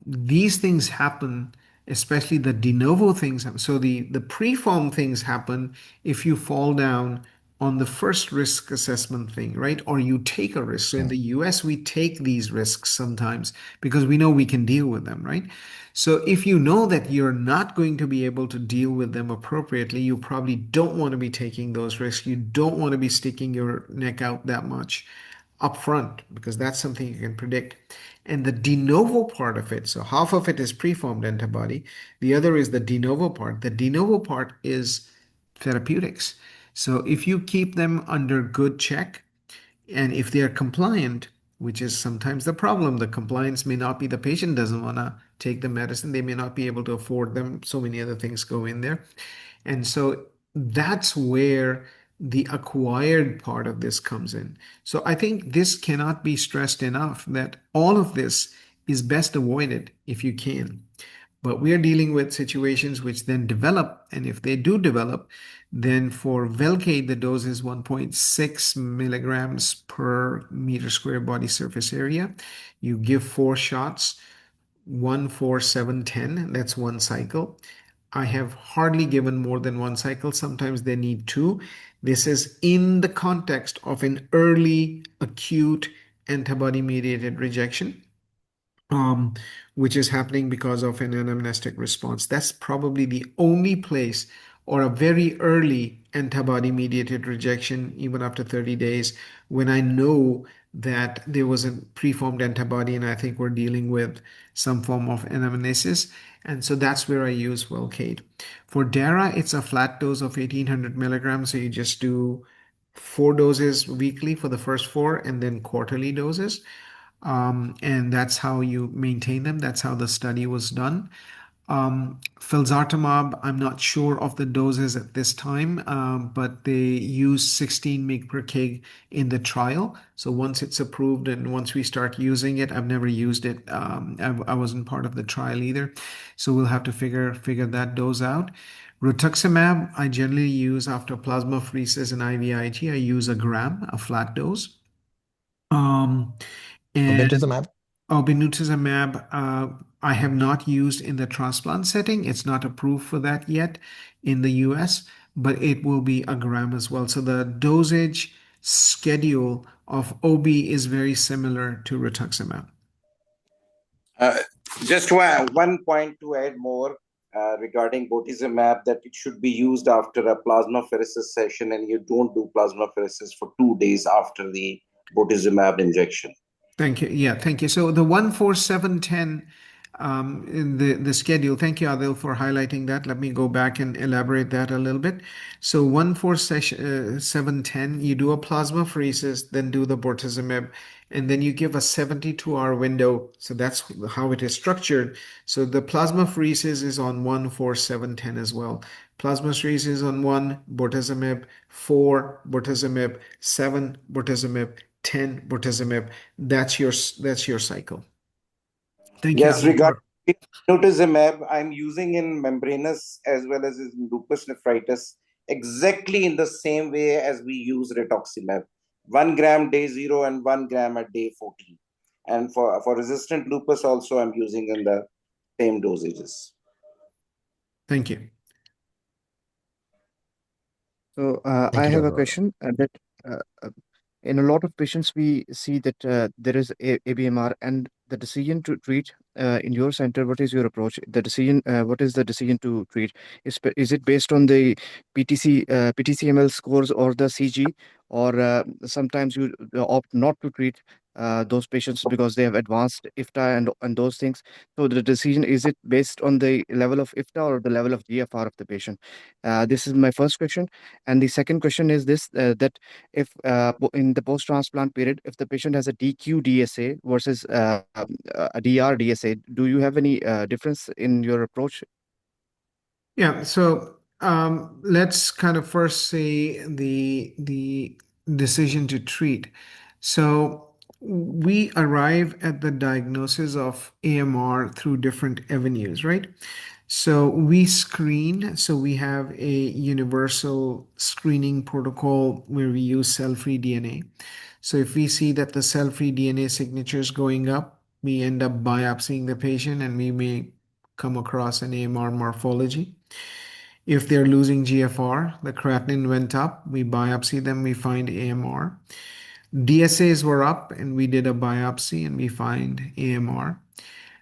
These things happen, especially the de novo things. So the preform things happen if you fall down on the first risk assessment thing, right? Or you take a risk. So in the US, we take these risks sometimes because we know we can deal with them, right? So if you know that you're not going to be able to deal with them appropriately, you probably don't want to be taking those risks. You don't want to be sticking your neck out that much upfront because that's something you can predict. And the de novo part of it, so half of it is preformed antibody, the other is the de novo part. The de novo part is therapeutics. So if you keep them under good check, and if they are compliant, which is sometimes the problem, the compliance may not be the patient doesn't want to take the medicine, they may not be able to afford them. So many other things go in there. And so that's where the acquired part of this comes in. So I think this cannot be stressed enough that all of this is best avoided if you can. But we are dealing with situations which then develop, and if they do develop, then for Velcade, the dose is 1.6 milligrams per meter square body surface area. You give 4 shots, 1, 4, 7, 10. That's one cycle. I have hardly given more than one cycle. Sometimes they need 2. This is in the context of an early acute antibody-mediated rejection, which is happening because of an anamnestic response. That's probably the only place, or a very early antibody-mediated rejection, even after 30 days, when I know that there was a preformed antibody and I think we're dealing with some form of anamnesis. And so that's where I use Velcade. For DARA, it's a flat dose of 1800 milligrams. So you just do 4 doses weekly for the first 4 and then quarterly doses. And that's how you maintain them. That's how the study was done. Felzartamab, I'm not sure of the doses at this time, but they use 16 mg per kg in the trial. So once it's approved and once we start using it, I've never used it. I wasn't part of the trial either. So we'll have to figure that dose out. Rituximab, I generally use after plasmapheresis and IVIG. I use a gram, a flat dose. And Obinutuzumab? obinutuzumab, I have not used in the transplant setting. It's not approved for that yet in the US, but it will be a gram as well. So the dosage schedule of OB is very similar to rituximab. Just one point to add more regarding bortezomib, that it should be used after a plasmapheresis session, and you don't do plasmapheresis for 2 days after the bortezomib injection. Thank you. Yeah, thank you. So the 14710 in the schedule, thank you, Adil, for highlighting that. Let me go back and elaborate that a little bit. So 14710, you do a plasmapheresis, then do the bortezomib, and then you give a 72-hour window. So that's how it is structured. So the plasmapheresis is on 14710 as well. Plasmapheresis is on 1, bortezomib, 4, bortezomib, 7, bortezomib, 10, bortezomib. That's your cycle. Thank you. Yes, regarding rituximab, I'm using in membranous as well as in lupus nephritis exactly in the same way as we use rituximab. 1 gram day 0 and 1 gram at day 14. And for resistant lupus also, I'm using in the same dosages. Thank you. So Thank I you, have a Dr. question that in a lot of patients, we see that there is ABMR, and the decision to treat in your center, what is your approach? The decision, what is the decision to treat? Is it based on the PTCML scores or the CG, or sometimes you opt not to treat those patients because they have advanced IFTA and those things. So the decision, is it based on the level of IFTA or the level of GFR of the patient? This is my first question. And the second question is this, that if in the post-transplant period, if the patient has a DQ DSA versus a DR DSA, do you have any difference in your approach? Yeah, so let's kind of first say the decision to treat. So we arrive at the diagnosis of AMR through different avenues, right? So we screen, so we have a universal screening protocol where we use cell-free DNA. So if we see that the cell-free DNA signature is going up, we end up biopsying the patient and we may come across an AMR morphology. If they're losing GFR, the creatinine went up, we biopsy them, we find AMR. DSAs were up and we did a biopsy and we find AMR.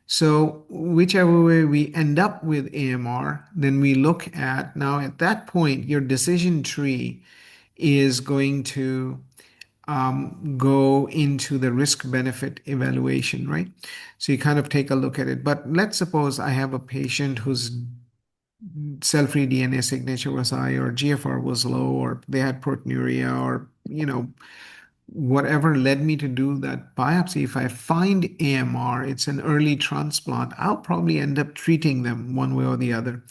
So whichever way we end up with AMR, then we look at, now at that point, your decision tree is going to go into the risk benefit evaluation, right? So you kind of take a look at it. But let's suppose I have a patient whose cell-free DNA signature was high or GFR was low or they had proteinuria or, whatever led me to do that biopsy. If I find AMR, it's an early transplant, I'll probably end up treating them one way or the other.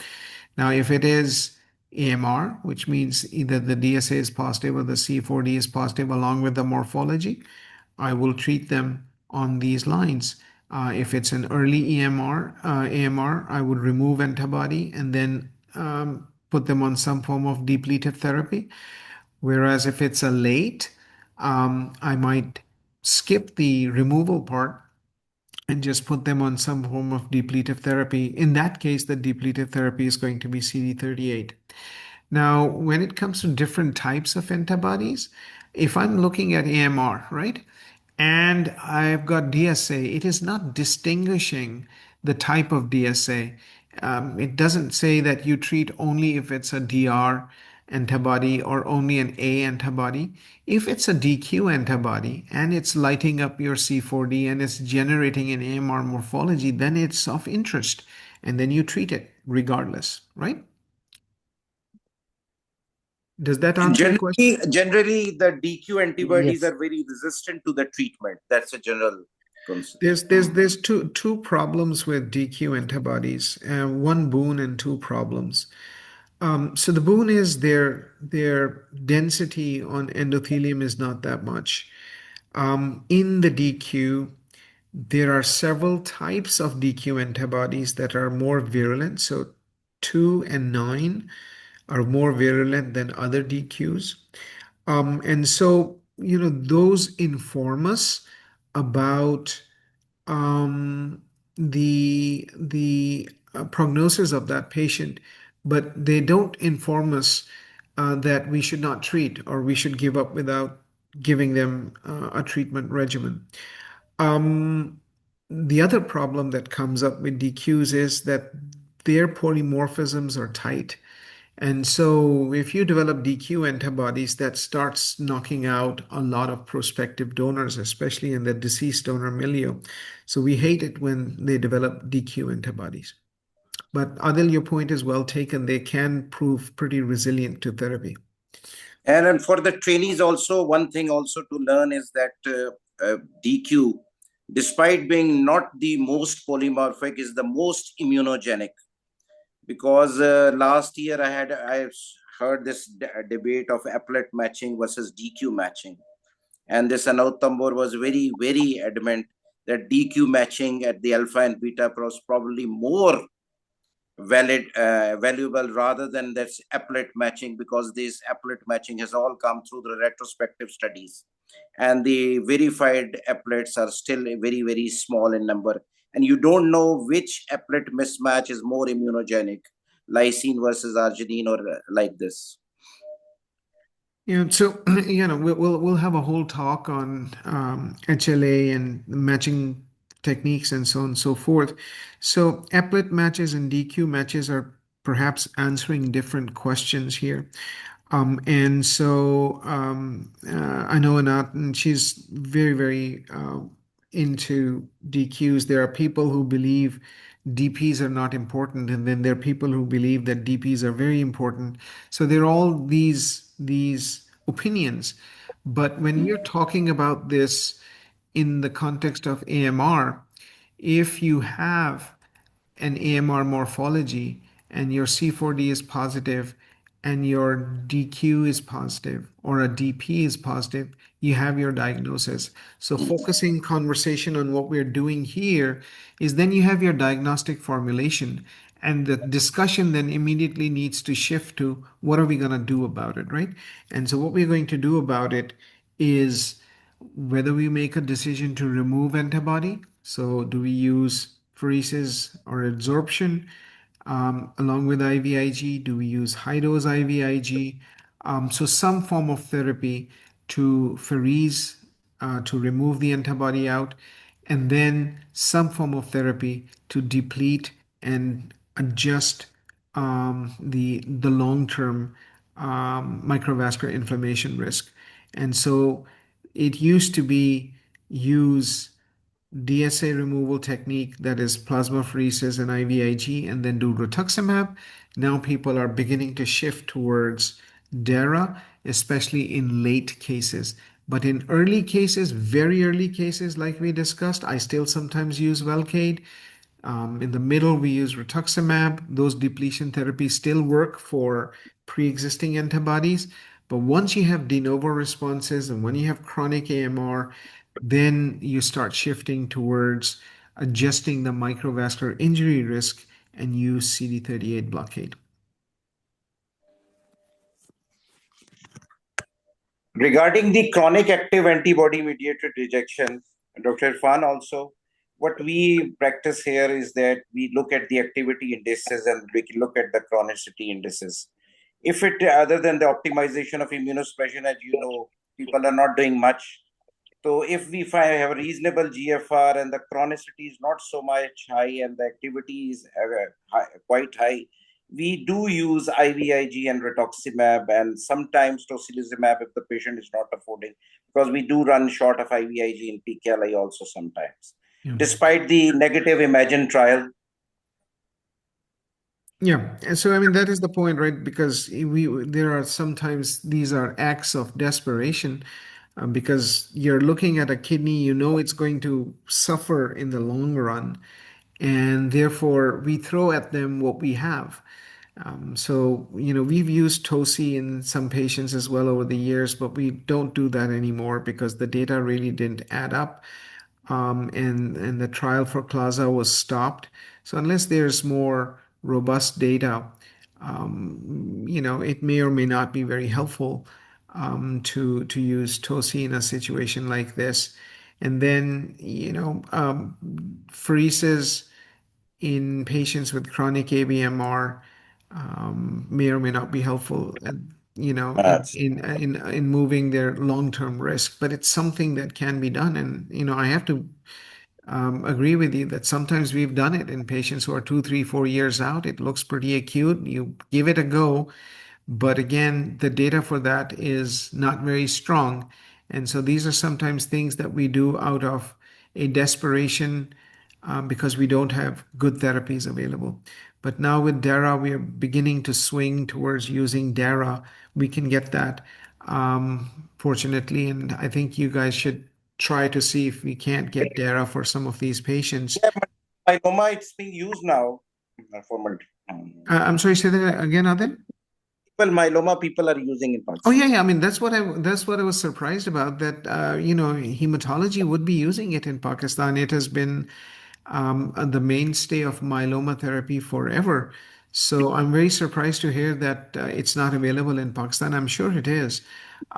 Now, if it is AMR, which means either the DSA is positive or the C4D is positive along with the morphology, I will treat them on these lines. If it's an early AMR, I would remove antibody and then put them on some form of depletive therapy. Whereas if it's a late, I might skip the removal part and just put them on some form of depletive therapy. In that case, the depletive therapy is going to be CD38. Now, when it comes to different types of antibodies, if I'm looking at AMR, right, and I've got DSA, it is not distinguishing the type of DSA. It doesn't say that you treat only if it's a DR antibody or only an A antibody. If it's a DQ antibody and it's lighting up your C4D and it's generating an AMR morphology, then it's of interest. And then you treat it regardless, right? Does that answer your question? Generally, the DQ antibodies Yes. are very resistant to the treatment. That's a general concept. There's two problems with DQ antibodies, one boon and two problems. So the boon is their density on endothelium is not that much. In the DQ, there are several types of DQ antibodies that are more virulent. So 2 and 9 are more virulent than other DQs. And so, those inform us about the prognosis of that patient, but they don't inform us that we should not treat or we should give up without giving them a treatment regimen. The other problem that comes up with DQs is that their polymorphisms are tight. And so if you develop DQ antibodies, that starts knocking out a lot of prospective donors, especially in the deceased donor milieu. So we hate it when they develop DQ antibodies. But Adil, your point is well taken. They can prove pretty resilient to therapy. And for the trainees also, one thing also to learn is that DQ, despite being not the most polymorphic, is the most immunogenic. Because last year I heard this debate of applet matching versus DQ matching. And this Anant Tambor was very, very adamant that DQ matching at the alpha and beta was probably more valuable rather than this applet matching, because this applet matching has all come through the retrospective studies, and the verified applets are still very, very small in number, and you don't know which applet mismatch is more immunogenic, lysine versus arginine, or like this. Yeah, so we'll have a whole talk on HLA and matching techniques and so on and so forth. So applet matches and DQ matches are perhaps answering different questions here. And so I know Anat, and she's very, very into DQs. There are people who believe DPs are not important, and then there are people who believe that DPs are very important. So there are all these opinions. But when you're talking about this in the context of AMR, if you have an AMR morphology and your C4D is positive and your DQ is positive or a DP is positive, you have your diagnosis. So focusing conversation on what we're doing here is then you have your diagnostic formulation, and the discussion then immediately needs to shift to what are we going to do about it, right? And so what we're going to do about it is whether we make a decision to remove antibody. So do we use pheresis or adsorption along with IVIG? Do we use high dose IVIG? So some form of therapy to pherese, to remove the antibody out, and then some form of therapy to deplete and adjust the long-term microvascular inflammation risk. And so it used to be use DSA removal technique, that is plasmapheresis and IVIG, and then do rituximab. Now people are beginning to shift towards DARA, especially in late cases. But in early cases, very early cases, like we discussed, I still sometimes use Velcade. In the middle, we use rituximab. Those depletion therapies still work for pre-existing antibodies. But once you have de novo responses and when you have chronic AMR, then you start shifting towards adjusting the microvascular injury risk and use CD38 blockade. Regarding the chronic active antibody mediated rejection, Dr. Irfan, also, what we practice here is that we look at the activity indices and we can look at the chronicity indices. If it, other than the optimization of immunosuppression, as you know, people are not doing much. So if we have a reasonable GFR and the chronicity is not so much high and the activity is quite high, we do use IVIG and rituximab and sometimes tocilizumab if the patient is not affording, because we do run short of IVIG in PKLI also sometimes. Yeah. Despite the negative IMAGINE trial. Yeah, and so I mean that is the point, right? Because there are sometimes these are acts of desperation, because you're looking at a kidney, you know it's going to suffer in the long run, and therefore we throw at them what we have. So, we've used TOSI in some patients as well over the years, but we don't do that anymore because the data really didn't add up. And the trial for CLASA was stopped. So unless there's more robust data, it may or may not be very helpful to use TOSI in a situation like this. And then, pheresis in patients with chronic ABMR may or may not be helpful, in moving their long-term risk. But it's something that can be done, and I have to agree with you that sometimes we've done it in patients who are 2, 3, 4 years out. It looks pretty acute. You give it a go, but again, the data for that is not very strong. And so these are sometimes things that we do out of a desperation because we don't have good therapies available. But now with DARA, we are beginning to swing towards using DARA. We can get that, fortunately. And I think you guys should try to see if we can't get DARA for some of these patients. Yeah, myeloma, it's being used now for I'm sorry, say that again, Adil? Well, myeloma people are using in Oh Pakistan. yeah. I mean, that's what I was surprised about, that hematology would be using it in Pakistan. It has been the mainstay of myeloma therapy forever. So I'm very surprised to hear that it's not available in Pakistan. I'm sure it is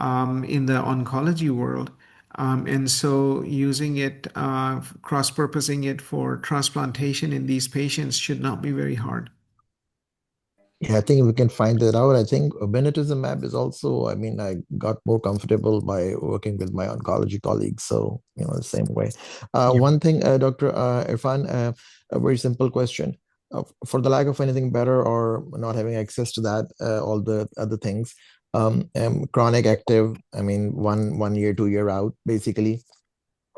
in the oncology world. And so using it, cross-purposing it for transplantation in these patients should not be very hard. Yeah, I think we can find that out. I think obinutuzumab is also, I mean, I got more comfortable by working with my oncology colleagues. So, the same way. Yeah. One thing, Dr. Irfan, a very simple question. For the lack of anything better or not having access to that, all the other things, Chronic active, I mean, 1 year, 2 year out, basically.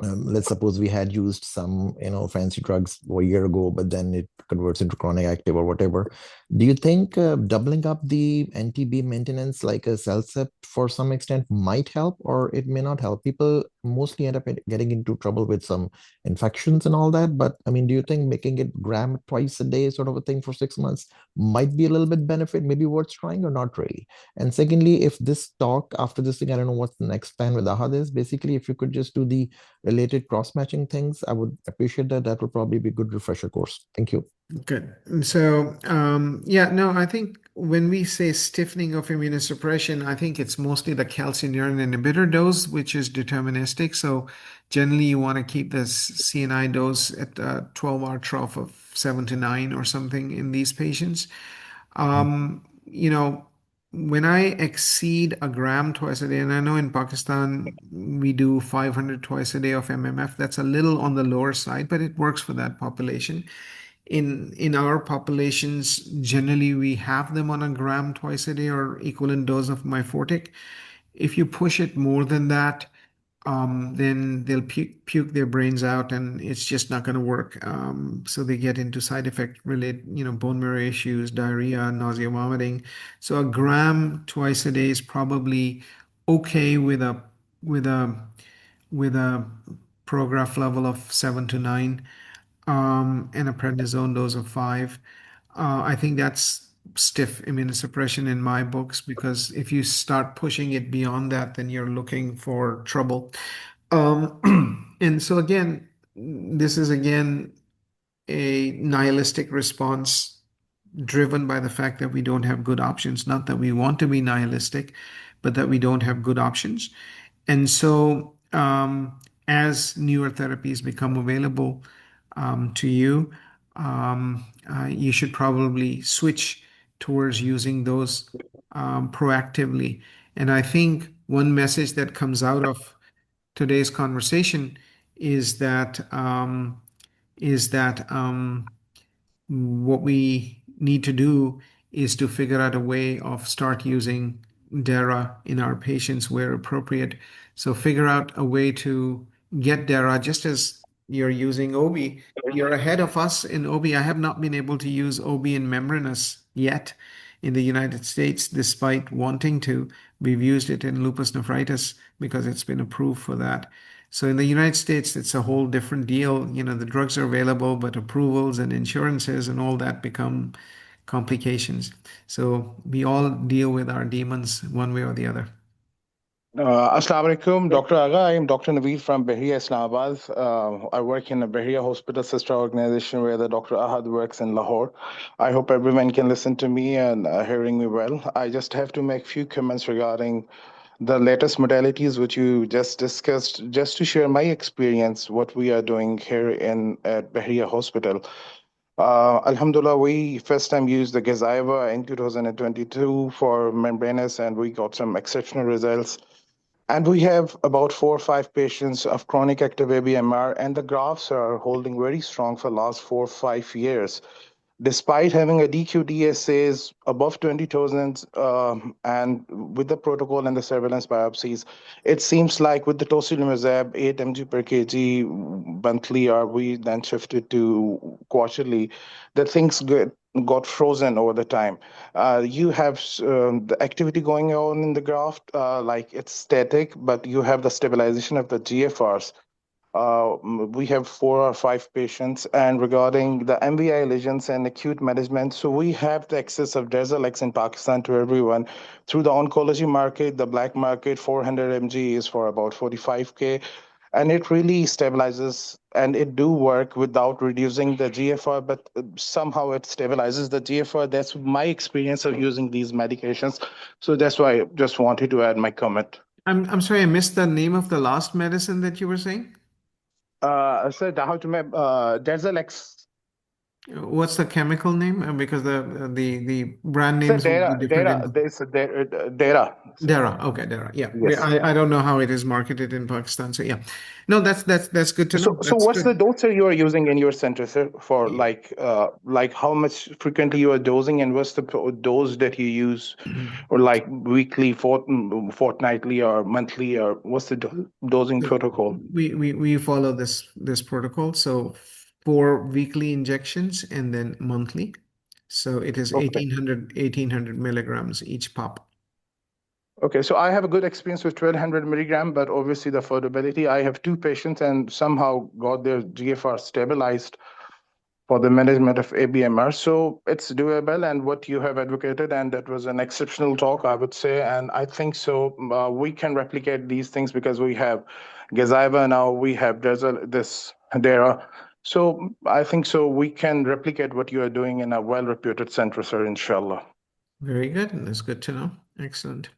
Let's suppose we had used some, fancy drugs a year ago, but then it converts into chronic active or whatever. Do you think doubling up the NTB maintenance like a CellCept for some extent might help, or it may not help? People mostly end up getting into trouble with some infections and all that. But I mean, do you think making it gram twice a day sort of a thing for 6 months might be a little bit benefit, maybe worth trying or not really? And secondly, if this talk after this thing, I don't know what the next plan with Ahad is. Basically, if you could just do the related cross-matching things, I would appreciate that. That would probably be a good refresher course. Thank you. Good. So, yeah, no, I think when we say stiffening of immunosuppression, I think it's mostly the calcineurin inhibitor dose, which is deterministic. So, generally, you want to keep this CNI dose at a 12-hour trough of 7 to 9 or something in these patients. You know, when I exceed a gram twice a day, and I know in Pakistan we do 500 twice a day of MMF, that's a little on the lower side, but it works for that population. In our populations, generally we have them on a gram twice a day or equivalent dose of Myfortic. If you push it more than that, then they'll puke their brains out, and it's just not going to work. So they get into side effect related, bone marrow issues, diarrhea, nausea, vomiting. So a gram twice a day is probably okay with a with a prograph level of 7 to 9, and a prednisone dose of 5. I think that's stiff immunosuppression in my books, because if you start pushing it beyond that, then you're looking for trouble. And so again, this is again a nihilistic response driven by the fact that we don't have good options. Not that we want to be nihilistic, but that we don't have good options. And so, as newer therapies become available to you, you should probably switch towards using those proactively. And I think one message that comes out of today's conversation is that what we need to do is to figure out a way of start using DARA in our patients where appropriate. So figure out a way to get DARA just as you're using OB. You're ahead of us in OB. I have not been able to use OB in membranous yet in the United States, despite wanting to. We've used it in lupus nephritis because it's been approved for that. So in the United States, it's a whole different deal. The drugs are available, but approvals and insurances and all that become complications. So we all deal with our demons one way or the other. Assalamu alaikum, Dr. Aga. I am Dr. Naveed from Bahia, Islamabad. I work in a Bahia hospital sister organization where the Dr. Ahad works in Lahore. I hope everyone can listen to me and hearing me well. I just have to make few comments regarding the latest modalities which you just discussed, just to share my experience, what we are doing here at Bahia Hospital. Alhamdulillah, we first time used the Gazyva in 2022 for membranous, and we got some exceptional results. And we have about 4 or 5 patients of chronic active ABMR, and the graphs are holding very strong for the last 4 or 5 years. Despite having a DQDSAs above 20,000, and with the protocol and the surveillance biopsies, it seems like with the tocilizumab 8 mg per kg monthly, or we then shifted to quarterly, the things got frozen over the time. You have the activity going on in the graph, like it's static, but you have the stabilization of the GFRs. We have 4 or 5 patients, and regarding the MVI lesions and acute management, so we have the access of Darzalex in Pakistan to everyone through the oncology market. The black market 400 mg is for about 45K, and it really stabilizes, and it do work without reducing the GFR, but somehow it stabilizes the GFR. That's my experience of using these medications. So that's why I just wanted to add my comment. I'm sorry, I missed the name of the last medicine that you were saying. Sir, Darzalex. What's the chemical name? Because the brand It's a names would be Dara, different Dara. in There's a Dara. Dara. Okay, Dara. Yeah, Yes. I don't know how it is marketed in Pakistan. So yeah, no, that's good to So, know. so That's what's good. the dose that you are using in your center, sir, for like how much frequently you are dosing, and what's the dose that you use, or like weekly, fortnightly, or monthly, or what's the dosing So protocol? we follow this protocol. So 4 weekly injections and then monthly. So it is Okay. 1800 milligrams each pop. Okay, so I have a good experience with 1200 milligram, but obviously the affordability. I have two patients and somehow got their GFR stabilized for the management of ABMR. So it's doable, and what you have advocated, and that was an exceptional talk, I would say. And I think so we can replicate these things because we have Gazyva now, we have this Dara. So I think so we can replicate what you are doing in a well-reputed center, sir, inshallah. Very good. And that's good to know. Excellent.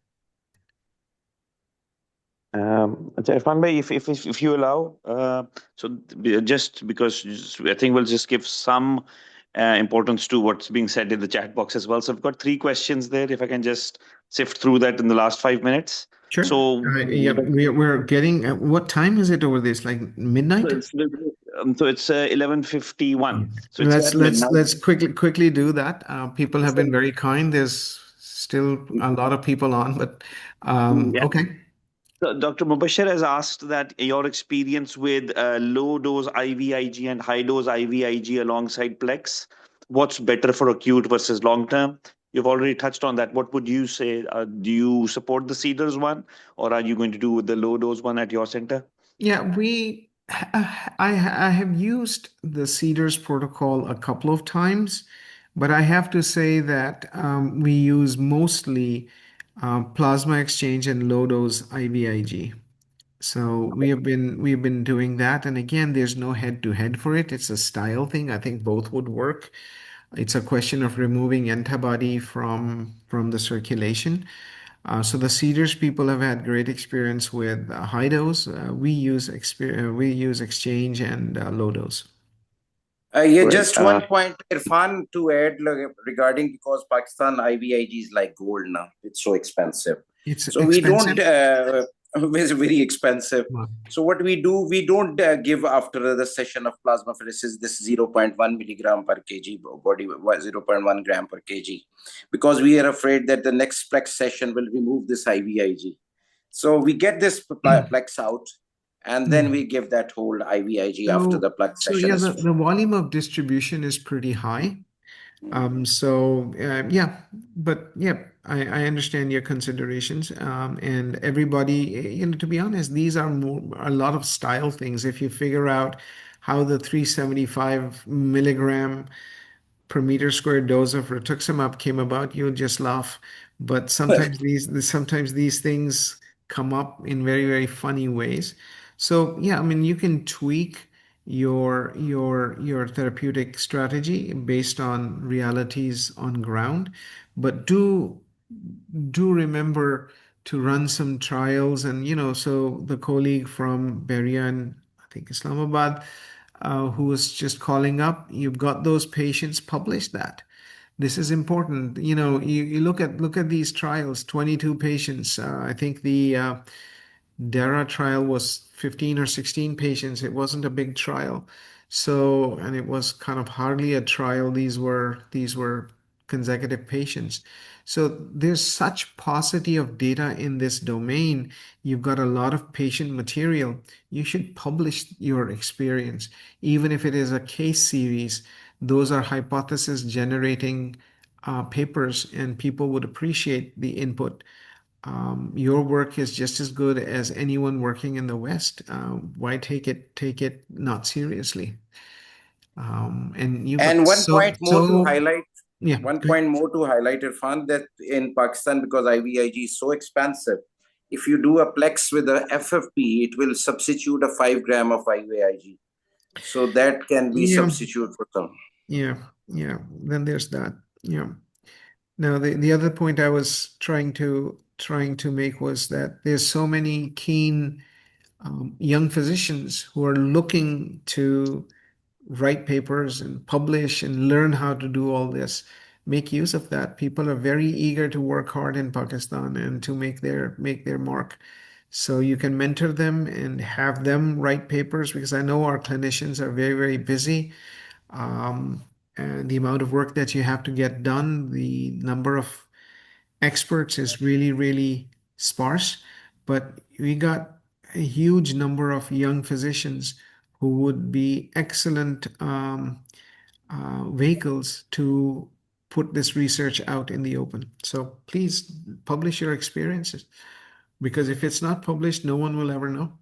Irfan bhai, if you allow, just because I think we'll just give some importance to what's being said in the chat box as well. So I've got 3 questions there. If I can just sift through that in the last 5 minutes. Sure. So Yeah, we're getting. What time is it over this? Like midnight? it's 11:51. So it's Let's at let's midnight. let's quickly do that. People have been very kind. There's still a lot of people on, but Yeah. okay. So Dr. Mubashir has asked that your experience with low dose IVIG and high dose IVIG alongside Plex, what's better for acute versus long term? You've already touched on that. What would you say? Do you support the Cedars one, or are you going to do the low dose one at your center? Yeah, I have used the Cedars protocol a couple of times, but I have to say that we use mostly plasma exchange and low dose IVIG. So we've been doing that, and again, there's no head to head for it. It's a style thing. I think both would work. It's a question of removing antibody from the circulation. So the Cedars people have had great experience with high dose. We use exchange and low dose. Yeah, Right. just one point, Irfan, to add regarding, because Pakistan IVIG is like gold now. It's so expensive. It's So we don't, expensive. it's very expensive. Wow. So what we do, we don't give after the session of plasmapheresis this 0.1 milligram per kg body, 0.1 gram per kg, because we are afraid that the next Plex session will remove this IVIG. So we get this Plex out, and Yeah. then we give that whole IVIG after So the Plex so session yeah, is. the volume of distribution is pretty high. Yeah, but yeah, I understand your considerations. And everybody, to be honest, these are a lot of style things. If you figure out how the 375 milligram per meter squared dose of rituximab came about, you'll just laugh. But sometimes these things come up in very, very funny ways. So yeah, I mean, you can tweak your therapeutic strategy based on realities on ground, but do remember to run some trials. And so the colleague from Beria and I think Islamabad, who was just calling up, you've got those patients, publish that. This is important. You look at these trials, 22 patients. I think the DARA trial was 15 or 16 patients. It wasn't a big trial. So, and it was kind of hardly a trial. These were consecutive patients. So there's such paucity of data in this domain. You've got a lot of patient material. You should publish your experience, even if it is a case series. Those are hypothesis generating papers, and people would appreciate the input. Your work is just as good as anyone working in the West. Why take it not seriously? And you've got And one point more to highlight, yeah. Irfan, that in Pakistan, because IVIG is so expensive, if you do a Plex with a FFP, it will substitute a 5 gram of IVIG. So that can be Yeah, substitute for some. yeah. Then there's that. Yeah. Now the other point I was trying to make was that there's so many keen young physicians who are looking to write papers and publish and learn how to do all this. Make use of that. People are very eager to work hard in Pakistan and to make their mark. So you can mentor them and have them write papers, because I know our clinicians are very, very busy. Um, and the amount of work that you have to get done, the number of experts is really, really sparse. But we got a huge number of young physicians who would be excellent vehicles to put this research out in the open. So please publish your experiences, because if it's not published, no one will ever know.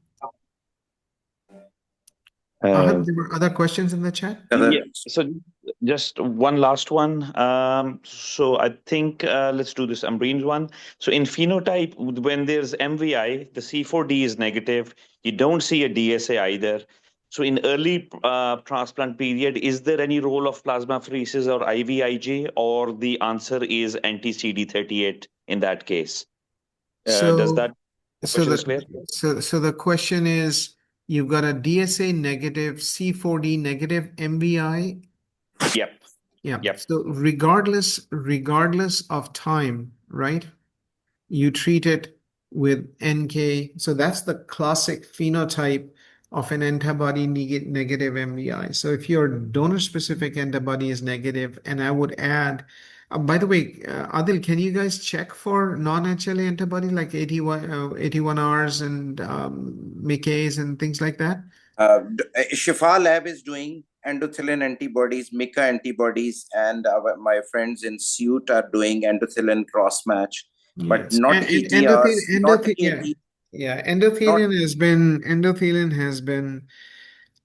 Uh, There were other questions in the chat? yeah. So just one last one. So I think let's do this Ambreen's one. So in phenotype, when there's MVI, the C4D is negative. You don't see a DSA either. So in early transplant period, is there any role of plasmapheresis or IVIG, or the answer is anti-CD38 in that case? Does that So question is clear? the question is, you've got a DSA negative, C4D negative, MVI. Yep. Yeah. Yep. So regardless of time, right? You treat it with NK. So that's the classic phenotype of an antibody negative MVI. So if your donor-specific antibody is negative, and I would add, by the way, Adil, can you guys check for non-HLA antibody like 81Rs and MICAs and things like that? Shifa Lab is doing endothelin antibodies, MICA antibodies, and my friends in Suit are doing endothelin cross-match, but Yes. not And ETRs, not endothelin, AT, yeah, not endothelin has been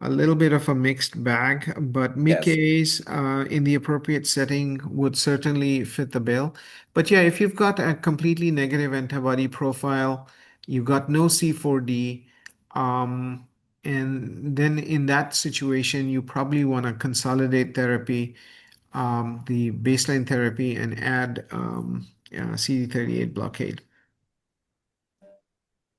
a little bit of a mixed bag, but yes. MICAs in the appropriate setting would certainly fit the bill. But yeah, if you've got a completely negative antibody profile, you've got no C4D, and then in that situation, you probably want to consolidate therapy, the baseline therapy, and add CD38 blockade.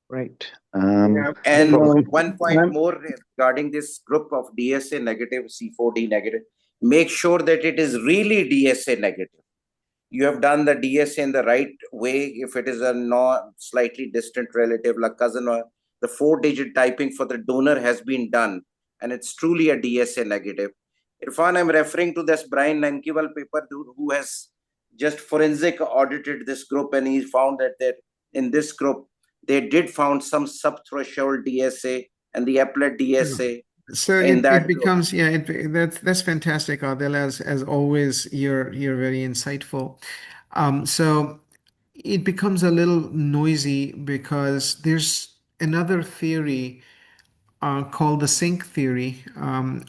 Right. And So one point more regarding this group of DSA negative, C4D negative, make sure that it is really DSA negative. You have done the DSA in the right way. If it is a slightly distant relative, like cousin, or the 4-digit typing for the donor has been done, and it's truly a DSA negative. Irfan, I'm referring to this Brian Nankival paper, who has just forensic audited this group, and he found that in this group, they did found some sub-threshold DSA and the applet DSA So in that it group. becomes, yeah, that's fantastic, Adel. As always, you're very insightful. So it becomes a little noisy because there's another theory called the sync theory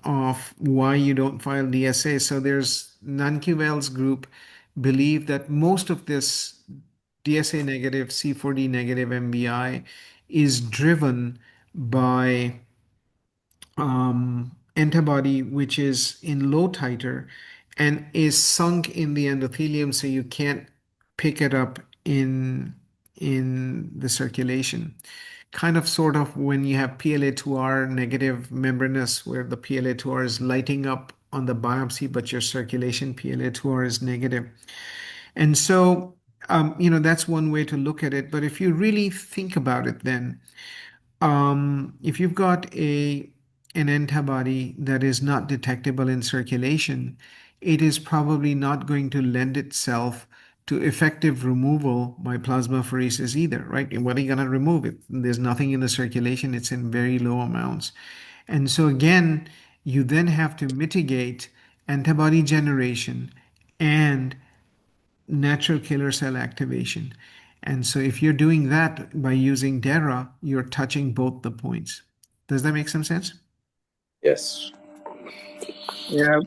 of why you don't file DSA. So there's Nankivel's group believe that most of this DSA negative, C4D negative MBI is driven by antibody which is in low titer and is sunk in the endothelium, so you can't pick it up in the circulation. Kind of sort of when you have PLA2R negative membranous, where the PLA2R is lighting up on the biopsy, but your circulation PLA2R is negative. And so, that's one way to look at it. But if you really think about it, then if you've got an antibody that is not detectable in circulation, it is probably not going to lend itself to effective removal by plasmapheresis either, right? And what are you going to remove it? There's nothing in the circulation, it's in very low amounts. And so again, you then have to mitigate antibody generation and natural killer cell activation. And so if you're doing that by using DERA, you're touching both the points. Does that make some sense? Yes. Yeah,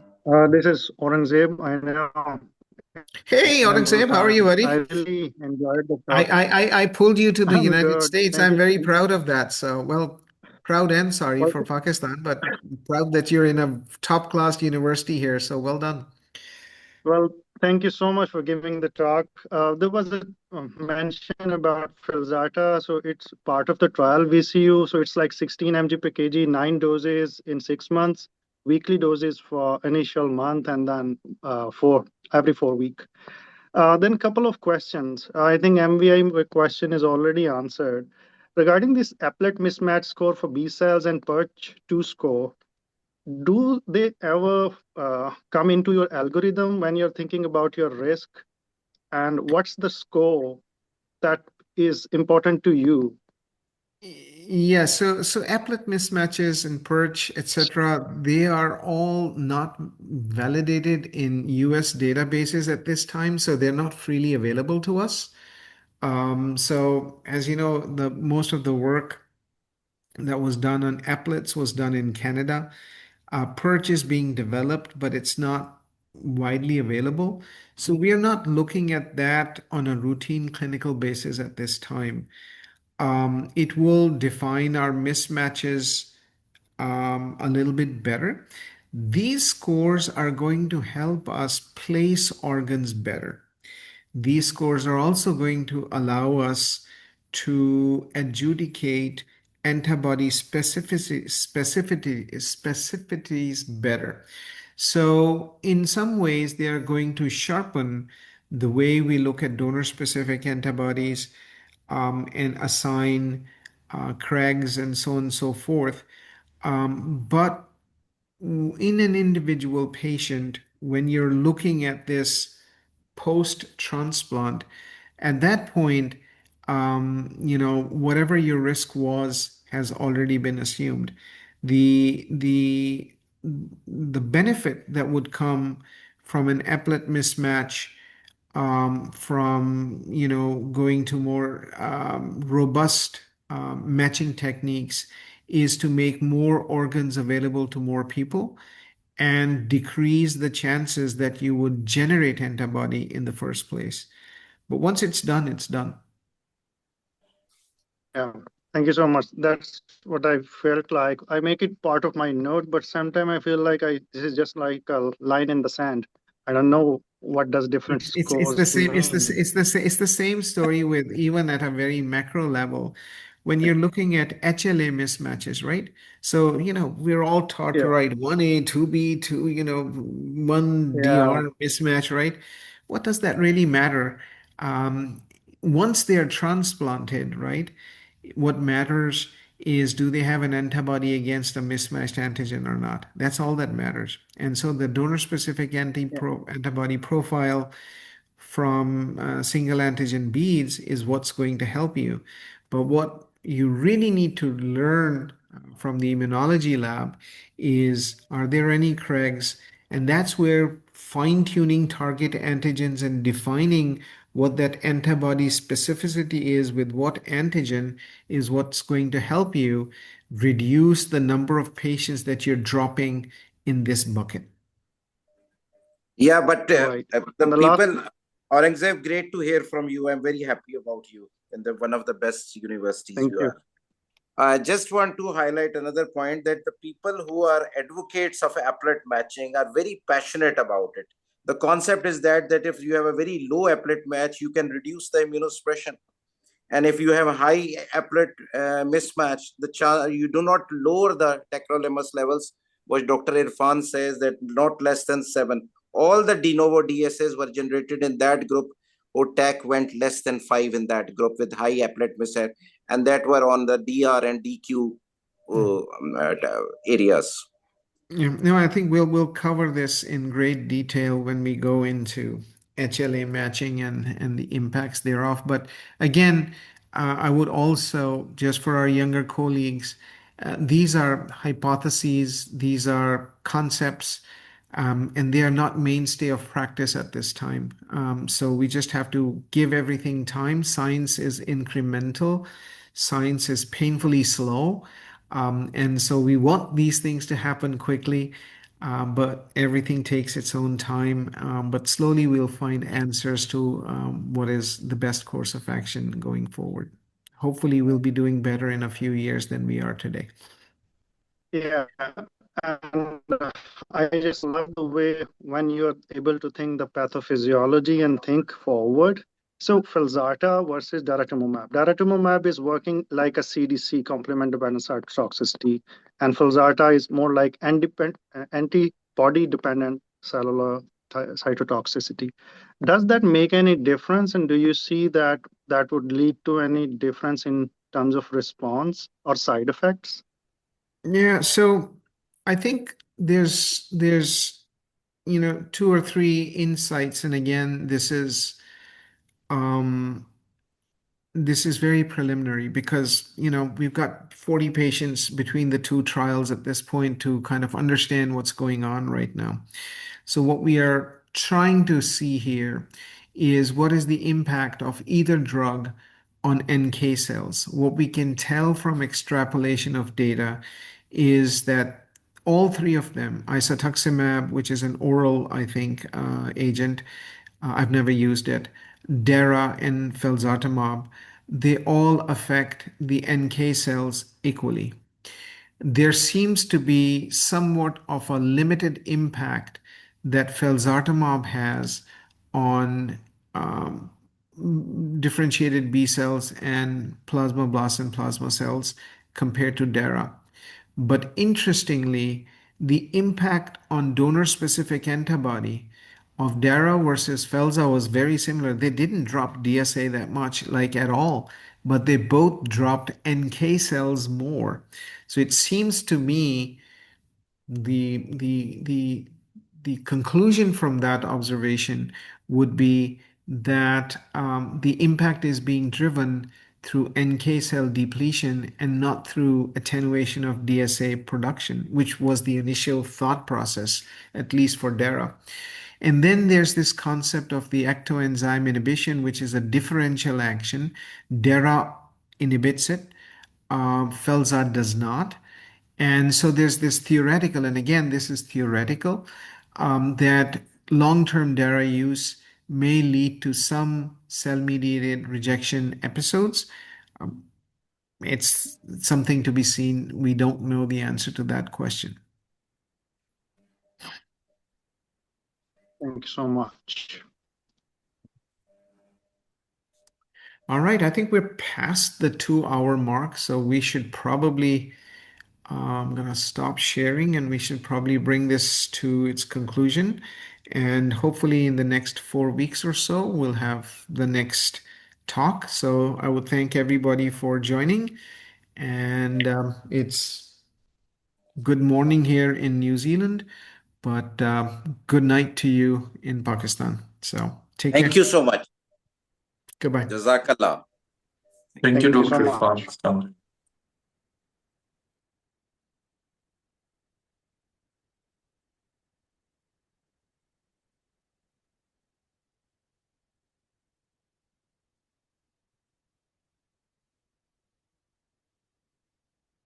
this is Aurangzeb. I know. Hey, Aurangzeb, how are you, buddy? I really enjoyed the talk. I pulled you to the I'm United good. States. Thank I'm you. very proud of that. So, well, proud and sorry for Pakistan, but proud that you're in a top-class university here. So well done. Well, thank you so much for giving the talk. There was a mention about Filzata. So it's part of the trial VCU. So it's like 16 mg per kg, 9 doses in 6 months. weekly doses for initial month and then every 4 week. Then couple of questions. I think MVI question is already answered. Regarding this applet mismatch score for B cells and PERCH2 score, do they ever come into your algorithm when you're thinking about your risk? And what's the score that is important to you? Yeah, so applet mismatches and perch, etc., they are all not validated in US databases at this time, so they're not freely available to us. So as you know, the most of the work that was done on applets was done in Canada. Perch is being developed, but it's not widely available. So we are not looking at that on a routine clinical basis at this time. It will define our mismatches a little bit better. These scores are going to help us place organs better. These scores are also going to allow us to adjudicate antibody specificities better. So, in some ways, they are going to sharpen the way we look at donor specific antibodies and assign CRAGs and so on and so forth. But in an individual patient, when you're looking at this post transplant, at that point, whatever your risk was has already been assumed. The benefit that would come from an applet mismatch, from going to more robust matching techniques, is to make more organs available to more people and decrease the chances that you would generate antibody in the first place. But once it's done, it's done. Yeah, thank you so much. That's what I felt like. I make it part of my note, but sometimes I feel like this is just like a line in the sand. I don't know what does different It's the scores same. mean. It's the same story with, even at a very macro level, when you're looking at HLA mismatches, right? So we're all taught to Yeah, write 1A, 2B, 2, 1DR yeah, mismatch, right? What does that really matter? Um, Once they are transplanted, right? What matters is, do they have an antibody against a mismatched antigen or not? That's all that matters. And so the donor-specific yeah, antibody profile from single antigen beads is what's going to help you. But what you really need to learn from the immunology lab is, are there any CREGs? And that's where fine-tuning target antigens and defining what that antibody specificity is with what antigen is what's going to help you reduce the number of patients that you're dropping in this bucket. Yeah, but right. the And the last, people, Aurangzeb, great to hear from you. I'm very happy about you in the one of the best universities thank you you. are. I just want to highlight another point, that the people who are advocates of applet matching are very passionate about it. The concept is that if you have a very low applet match, you can reduce the immunosuppression. And if you have a high applet mismatch, you do not lower the tacrolimus levels, which Dr. Irfan says that not less than 7. All the de novo DSAs were generated in that group, or TAC went less than 5 in that group with high applet mismatch, and that were on the DR and DQ areas. Yeah, no, I think we'll cover this in great detail when we go into HLA matching and the impacts thereof. But again, I would also, just for our younger colleagues, these are hypotheses, these are concepts, and they are not mainstay of practice at this time. So we just have to give everything time. Science is incremental, science is painfully slow. And so we want these things to happen quickly, but everything takes its own time. But slowly we'll find answers to what is the best course of action going forward. Hopefully, we'll be doing better in a few years than we are today. Yeah, and I just love the way when you're able to think the pathophysiology and think forward. So Felzarta versus daratumumab. Daratumumab is working like a CDC, complement-dependent cytotoxicity, and Felzarta is more like antibody-dependent cellular cytotoxicity. Does that make any difference, and do you see that that would lead to any difference in terms of response or side effects? Yeah, so I think there's two or three insights, and again, um this is very preliminary because we've got 40 patients between the two trials at this point to kind of understand what's going on right now. So what we are trying to see here is what is the impact of either drug on NK cells. What we can tell from extrapolation of data is that all three of them, isatuximab, which is an oral, I think, agent, I've never used it, Dara and felzartamab, they all affect the NK cells equally. There seems to be somewhat of a limited impact that felzartamab has on differentiated B cells and plasmablasts and plasma cells compared to Dara. But interestingly, the impact on donor-specific antibody of Dara versus Felza was very similar. They didn't drop DSA that much, like at all, but they both dropped NK cells more. So it seems to me the conclusion from that observation would be that the impact is being driven through NK cell depletion and not through attenuation of DSA production, which was the initial thought process, at least for Dara. And then there's this concept of the ectoenzyme inhibition, which is a differential action. Dara inhibits it, Felzar does not. And so there's this theoretical, and again, this is theoretical, that long-term Dara use may lead to some cell-mediated rejection episodes. It's something to be seen. We don't know the answer to that question. Thank you so much. All right, I think we're past the 2-hour mark, so we should probably, I'm going to stop sharing and we should probably bring this to its conclusion. And hopefully in the next 4 weeks or so, we'll have the next talk. So I would thank everybody for joining. And it's good morning here in New Zealand, but good night to you in Pakistan. So take care. Thank you so much. Goodbye. Jazakallah. Thank you, Thank you so Dr. much. Irfan.